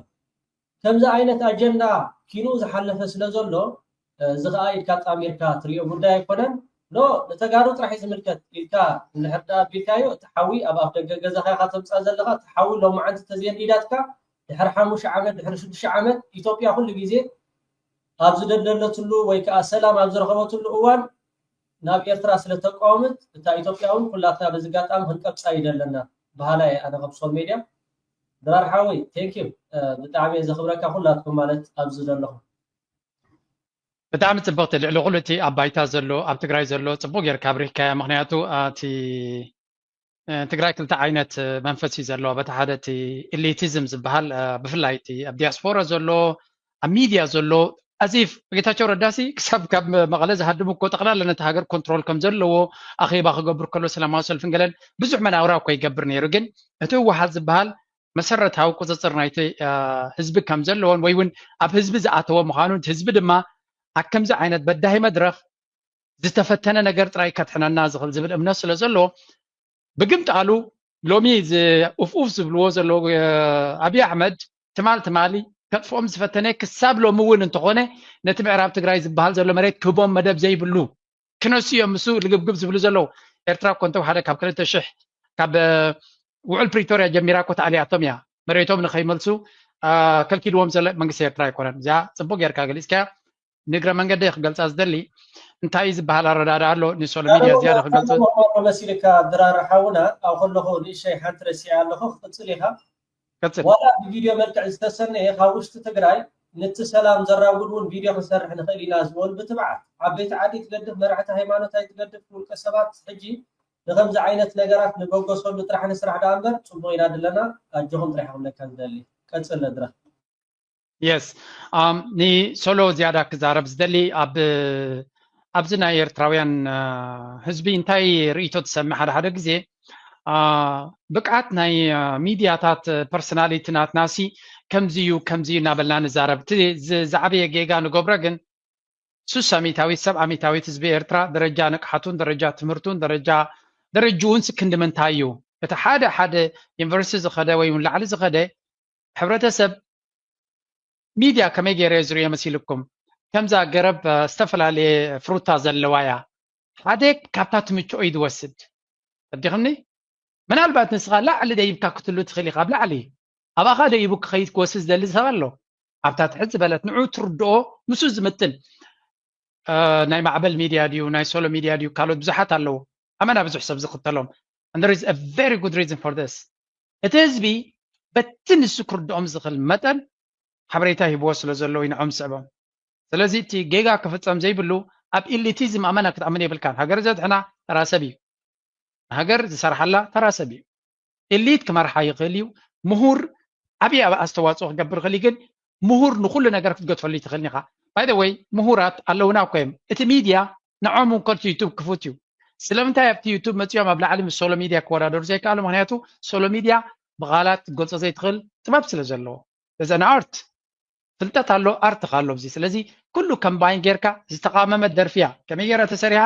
ከምዚ ዓይነት ኣጀንዳ ኪኑ ዝሓለፈ ስለ ዘሎ እዚ ከዓ ኢልካ ጣሚርካ ትሪኦ ጉዳይ ኣይኮነን ኖ ንተጋሩ ጥራሕ ዝምልከት ኢልካ እንድሕር ዳ ኣቢልካዮ እቲ ሓዊ ኣብ ኣፍ ደገ ገዛኻ ኢኻ ተምፃእ ዘለካ እቲ ሓዊ ሎማዓንቲ ተዘይዲዳትካ ድሕሪ 5 ዓመት ድሕሪ 6 ዓመት ኢትዮጵያ ኩሉ ግዜ ኣብ ዝደለለትሉ ወይ ከዓ ሰላም ኣብ ዝረኸበትሉ እዋን ናብ ኤርትራ ስለ ተቃወመት እታ ኢትዮጵያ እውን ኩላትና በዚ ጋጣሚ ክንቀብፃ ይደለና ባህላይ ኣነ ካብ ሶል ሚድያ ድራር ሓወይ ቴንክ ዩ ብጣዕሚ ዘኽብረካ ኩላትኩም ማለት ኣብዚ ዘለኹም ብጣዕሚ ፅብቕቲ ልዕሊ ኩሉ እቲ ኣብ ባይታ ዘሎ ኣብ ትግራይ ዘሎ ፅቡቅ ጌርካ ኣብሪሕካያ ምክንያቱ እቲ ትግራይ ክልተ ዓይነት መንፈስ እዩ ዘለዎ በቲ ሓደ እቲ ኤሊቲዝም ዝበሃል ብፍላይ እቲ ኣብ ዲያስፖራ ዘሎ ኣብ ሚድያ ዘሎ ኣዚፍ ጌታቸው ረዳሲ ክሳብ ካብ መቐለ ዝሃድሙ እኮ ጠቕላላ ነቲ ሃገር ኮንትሮል ከም ዘለዎ ኣኼባ ክገብር ከሎ ሰላማዊ ሰልፍን ገለን ብዙሕ መናብራ እኮ ይገብር ነይሩ ግን እቲ ህወሓት ዝበሃል መሰረታዊ ቁፅፅር ናይቲ ህዝቢ ከም ዘለዎን ወይ እውን ኣብ ህዝቢ ዝኣተወ ምዃኑ እቲ ህዝቢ ድማ ኣብ ከምዚ ዓይነት በዳሂ መድረኽ ዝተፈተነ ነገር ጥራይ ከትሕነና ዝኽእል ዝብል እምነት ስለ ዘለዎ ብግምት ቃሉ ሎሚ ኡፍኡፍ ዝብልዎ ዘሎ ኣብይ ኣሕመድ ትማሊ ከጥፍኦም ዝፈተነ ክሳብ ሎሚ እውን እንተኾነ ነቲ ምዕራብ ትግራይ ዝበሃል ዘሎ መሬት ክህቦም መደብ ዘይብሉ ክነሱ እዮም ምሱ ልግብግብ ዝብሉ ዘለው ኤርትራ እኮ እንተ ሓደ ካብ 2000 ካብ ውዕል ፕሪቶርያ ጀሚራ እኮ ተኣልያቶም እያ መሬቶም ንኸይመልሱ ከልኪልዎም ዘሎ መንግስቲ ኤርትራ ኣይኮነን እዚኣ ፅቡቅ ጌርካ ገሊፅካ ንግረ መንገዲ ክገልፃ ዝደሊ እንታይ ዝበሃል ኣረዳዳ ኣሎ ንሶል ሚድያ ዝያዳ ክገልፆ መሲልካ ድራር ሓውና ኣብ ከለኹ ንእሽተይ ሓንቲ ረሲዓ ኣለኹ ክቅፅል ኢኻ ዋላ ብቪድዮ መልክዕ ዝተሰነየ ካብ ውሽጢ ትግራይ ነቲ ሰላም ዘራውድ እውን ቪድዮ ክንሰርሕ ንኽእል ኢና ዝበሉ ብትብዓት ዓበይቲ ዓዲ ትገድፍ መራሕቲ ሃይማኖታይ ትገድፍ ውልቀ ሰባት ሕጂ ንከምዚ ዓይነት ነገራት ንበገሰሉ ጥራሕ ንስራሕ ዳ እምበር ፅቡቅ ኢና ድለና ኣጆኹም ጥራሕ ክብለካ ዝደሊ ቀፅል ድራ የስ ንሶሎ ዝያዳ ክዛረብ ዝደሊ ኣብዚ ናይ ኤርትራውያን ህዝቢ እንታይ ርእይቶ ትሰምዕ ሓደ ግዜ ብቅዓት ናይ ሚድያታት ፐርሶናሊቲ ናትናሲ ከምዚዩ እናበልና ንዛረብ እቲ ዝዓበየ ጌጋ ንገብሮ ግን 600 700 ህዝቢ ኤርትራ ደረጃ ንቅሓቱን ደረጃ ትምህርቱን ደረጃውን ስክንዲ ምንታይ እዩ እቲ ሓደ ዩኒቨርሲቲ ዝኸደ ወይ እውን ላዕሊ ዝኸደ ሕብረተሰብ ሚድያ ከመይ ገይረ ዝርዮ መሲልኩም ከምዛ ገረብ ዝተፈላለየ ፍሩታ ዘለዋ እያ ሓደ ካብታ ትምችኦ እዩ ዝወስድ ኣዲኽምኒ ምናልባት ንስኻ ላዕሊ ደይብካ ክትሉ ትኽእል ኢኻ ብላዕሊ ኣባኻ ደይቡ ክኸይድ ክወስድ ዝደሊ ሰብ ኣሎ ኣብታ ትሕት ዝበለት ንዑ ትርድኦ ንሱ ዝምጥን ናይ ማዕበል ሚድያ ድዩ ናይ ሶሎ ሚድያ ድዩ ካልኦት ብዙሓት ኣለዎ ኣመና ብዙሕ ሰብ ዝኽተሎም and there is a very good reason for this እቲ ህዝቢ በቲ ንሱ ክርድኦም ዝኽእል መጠን ሓበሬታ ሂብዎ ስለ ዘለዎ ይንዖም ስዕቦም ስለዚ እቲ ጌጋ ክፍፀም ዘይብሉ ኣብ ኢሊቲዝም ኣመና ክትኣምን የብልካን ሃገር ዘድሕና ተራሰብ እዩ ሃገር ዝሰርሓላ ተራሰብ እዩ ኢሊት ክመርሓ ይኽእል እዩ ምሁር ዓብይ ኣስተዋፅኦ ክገብር ይኽእል ግን ምሁር ንኩሉ ነገር ክትገድፈሉ ትኽእል ኢኻ by the way ምሁራት ኣለውና እኮ እዮም እቲ ሚድያ ንዖም እንከልቲ ዩቱብ ክፉት እዩ ስለምንታይ ኣብቲ ዩቱብ መፅኦም ኣብ ላዕሊ ምስ ሶሎ ሚድያ ክወዳደሩ ዘይከኣሉ ምክንያቱ ሶሎ ሚድያ ብቓላት ገልፆ ዘይትኽእል ጥበብ ስለ ዘለዎ እዘን ኣርት ፍልጠት ኣሎ ኣርት ኣሎ ብዚ ስለዚ ኩሉ ከምባይን ጌርካ ዝተቃመመት ደርፊያ ከመይ ጌራ ተሰሪሓ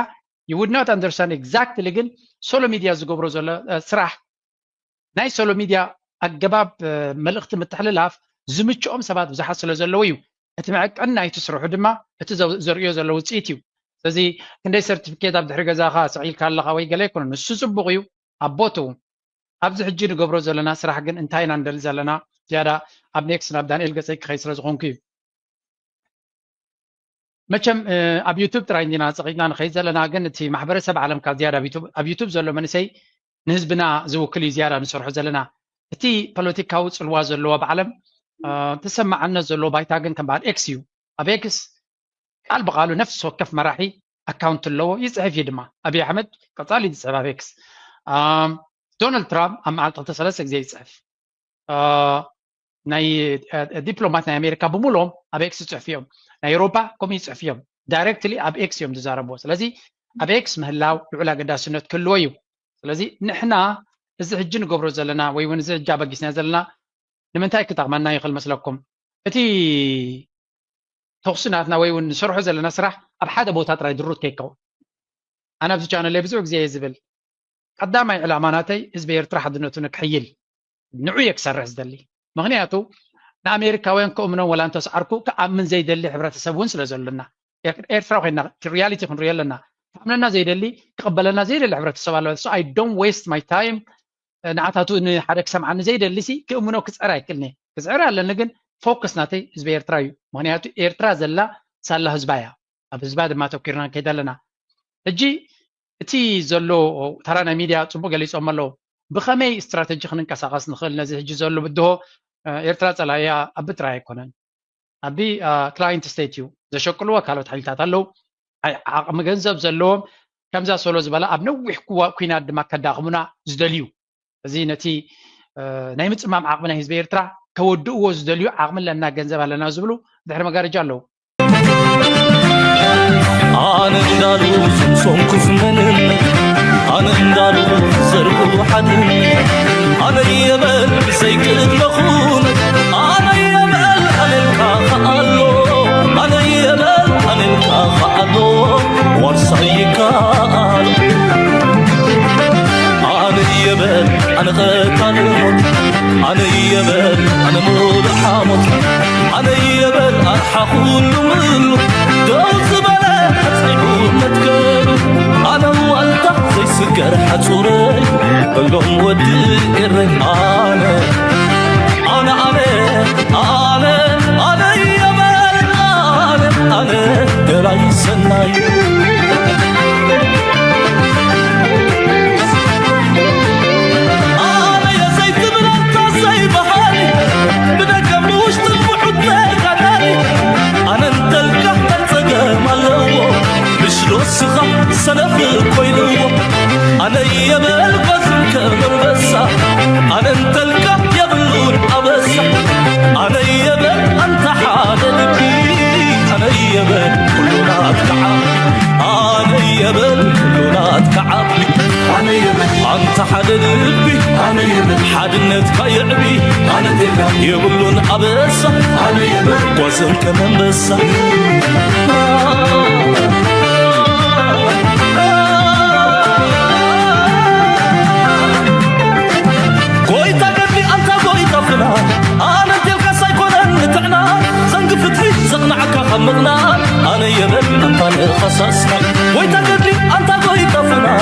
you would not understand exactly ግን ሶሎ ሚድያ ዝገብሮ ዘሎ ስራሕ ናይ ሶሎ ሚድያ ኣገባብ መልእኽቲ ምትሕልላፍ ዝምችኦም ሰባት ብዙሓት ስለ ዘለዎ እዩ እቲ መዐቀን ናይቲ ስርሑ ድማ እቲ ዘርእዮ ዘሎ ውፅኢት እዩ ስለዚ ክንደይ ሰርቲፊኬት ኣብ ድሕሪ ገዛኻ ስዒልካ ኣለኻ ወይ ገለ ኣይኮነን ንሱ ፅቡቕ እዩ ኣቦቱ ኣብዚ ሕጂ ንገብሮ ዘለና ስራሕ ግን እንታይ ኢና ንደሊ ዘለና ዝያዳ ኣብ ኔክስት ናብ ዳንኤል ገፀይ ክኸይ ስለ ዝኾንኩ እዩ መቸም ኣብ ዩቱብ ጥራይ እንዲና ፀቂጥና ንኸይድ ዘለና ግን እቲ ማሕበረሰብ ዓለምካ ዝያዳ ኣብ ዩቱብ ዘሎ መንእሰይ ንህዝብና ዝውክል እዩ ዝያዳ ንሰርሖ ዘለና እቲ ፖለቲካዊ ፅልዋ ዘለዎ ብዓለም ተሰማዓነት ዘለዎ ባይታ ግን ከም በዓል ኤክስ እዩ ኣብ ኤክስ ቃል ብቃሉ ነፍሲ ወከፍ መራሒ ኣካውንት ኣለዎ ይፅሕፍ እዩ ድማ ኣብይ ኣሕመድ ቀፃሊ ዝፅሕፍ ኣብ ኤክስ ዶናልድ ትራምፕ ኣብ መዓልቲ 2-3 ግዜ ይፅሕፍ ናይ ዲፕሎማት ናይ ኣሜሪካ ብምሎም ኣብ ኤክስ ይፅሕፍ እዮም ናይ ኤውሮፓ ከምኡ ይፅሕፍ እዮም ዳይሬክትሊ ኣብ ኤክስ እዮም ዝዛረብዎ ስለዚ ኣብ ኤክስ ምህላው ልዑል ኣገዳስነት ክህልዎ እዩ ስለዚ ንሕና እዚ ሕጂ ንገብሮ ዘለና ወይ እውን እዚ ሕጂ ኣበጊስና ዘለና ንምንታይ ክጠቕመና ይኽእል መስለኩም እቲ ተኽስናትና ወይ እውን ንሰርሖ ዘለና ስራሕ ኣብ ሓደ ቦታ ጥራይ ድሩት ከይከውን ኣነ ኣብዚ ቻነለይ ብዙሕ ግዜ እየ ዝብል ቀዳማይ ዕላማ ናተይ ህዝቢ ኤርትራ ሓድነቱ ንክሕይል ንዑ እየ ክሰርሕ ዝደሊ ምክንያቱ ንኣሜሪካውያን ክእምኖም ወላ እንተሰዓርኩ ክኣምን ዘይደሊ ሕብረተሰብ እውን ስለ ዘሎና ኤርትራ ኮይና ሪያሊቲ ክንሪኦ ኣለና ክኣምነና ዘይደሊ ክቕበለና ዘይደሊ ሕብረተሰብ ኣሎ ሶ ኣይ ዶንት ዌስት ማይ ታይም ንዓታቱ ንሓደ ክሰምዓኒ ዘይደሊ ሲ ክእምኖ ክፅዕር ኣይክእልኒ ክፅዕር ኣለኒ ግን ፎከስ ናተይ ህዝቢ ኤርትራ እዩ ምክንያቱ ኤርትራ ዘላ ሳላ ህዝባ እያ ኣብ ህዝባ ድማ ተኪርና ንከይድ ኣለና ሕጂ እቲ ዘሎ ተራ ናይ ሚድያ ፅቡቅ ገሊፆም ኣለዉ ብኸመይ ስትራቴጂ ክንንቀሳቐስ ንኽእል ነዚ ሕጂ ዘሎ ብድሆ ኤርትራ ፀላእያ ኣብ ጥራይ ኣይኮነን ኣቢ ክላይንት ስቴት እዩ ዘሸቅልዎ ካልኦት ሓይልታት ኣለዉ ዓቕሚ ገንዘብ ዘለዎም ከምዛ ሶሎ ዝበላ ኣብ ነዊሕ ኩናት ድማ ከዳኽሙና ዝደልዩ እዚ ነቲ ናይ ምፅማም ዓቕሚ ናይ ህዝቢ ኤርትራ ከወድእዎ ዝደልዩ ዓቕሚ ኣለና ገንዘብ ኣለና ዝብሉ ድሕሪ መጋረጃ ኣለዉ ኣነ እንዳሉ ሶምኩስ ምንም ኣነ እንዳሉ ዘርቁ ሓድን ኣነ የበል ዘይክእለኹን ኣነ የበል ኣነልካ ኸኣሎ ኣነ የበል ኣነልካ ኸኣሎ ዋርሳይካኣሎ ኣነ የበል ኣነ ኸካልሞት ኣነ የበል ኣነ ሙሉ ሓሞት ኣነ የበል ኣርሓ ኩሉ ምሉ ደው ዝበለ ኣፅኒዑ መትከሉ ኣነ ዋልታ ዘይስገር ሓፁረይ በሎም ወዲ ኤረይ ኣነ ኣነ ኣነ ኣነ ኣነ የበል ኣነ ኣነ ገላይ ሰናይ وسخة سنف كويلو أنا يبل قزم كمربسة أنا انتلك يبلون أبسة أنا يبل أنت حال لبي أنا يبل كلنا أتكعب أنا يبل كلنا أتكعب أنا يبل أنت حال لبي أنا يبل حدنتك يعبي أنا تلك يبلون أبسة أنا يبل قزم كمربسة أنا تلك سايكونن نتعنا زنق فتحي زقنعك خمقنا أنا يبل أنت الخصاصنا ويتقدري أنت قوي طفنا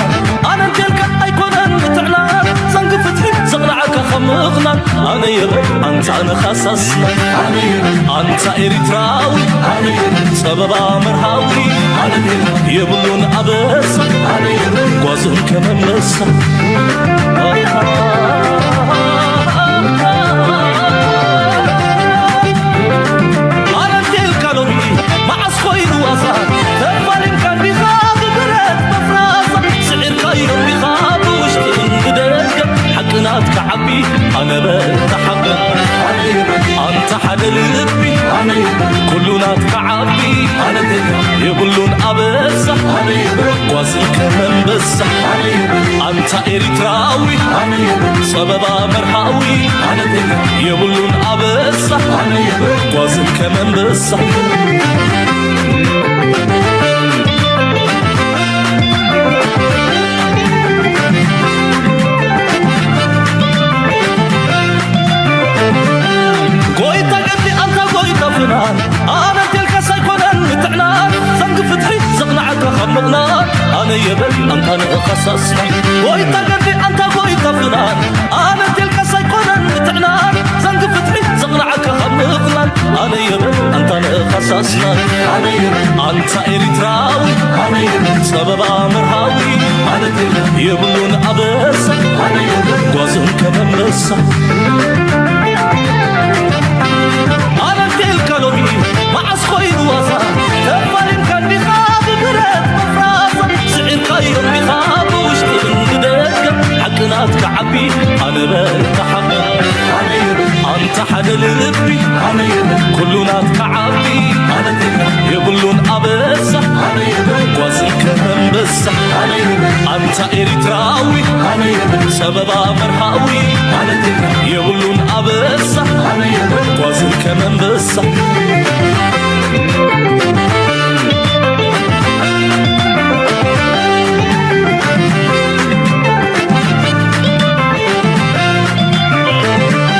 أنا تلك أيكونن نتعنا زنق خمقنا أنا يبل أنت أنا خصصنا أنت إريتراوي سبب مرهاوي يبلون أبس وزن كمان بس أنا تلك لوني مع سخوين وزان تفالين كان بخاب برد مفرازة سعر خير بخاب وشتن قدرك حقنات كعبي أنا بتحقق أنت حدا لبي كلنا كعبي يقولون أبس وزن كمان بس أنت إريتراوي سبب مرهاوي يقولون أبس وزن كمان بس أنا تلك سيكون متعنان زنق فتحي زقنعك خمقنان أنا يبل أنت نخصصنا ويتا قدي أنت ويتا فلان أنا تلك سيكون متعنان زنق فتحي زقنعك خمقنان أنا يبل أنت نخصصنا أنت إريتراوي سبب مرهاوي يبلون أبس وزن كمان بس مع سخوين وزا تفالين كان بخاب برد مفرازة سعر خير بخاب وشتن قدرك حقنات كعبي أنا بتحقق أنت حدا لبي كلنا كعبي يقولون أبس وزن كمان بس أنت إريتراوي سبب مرهاوي يقولون أبس وزن كمان بس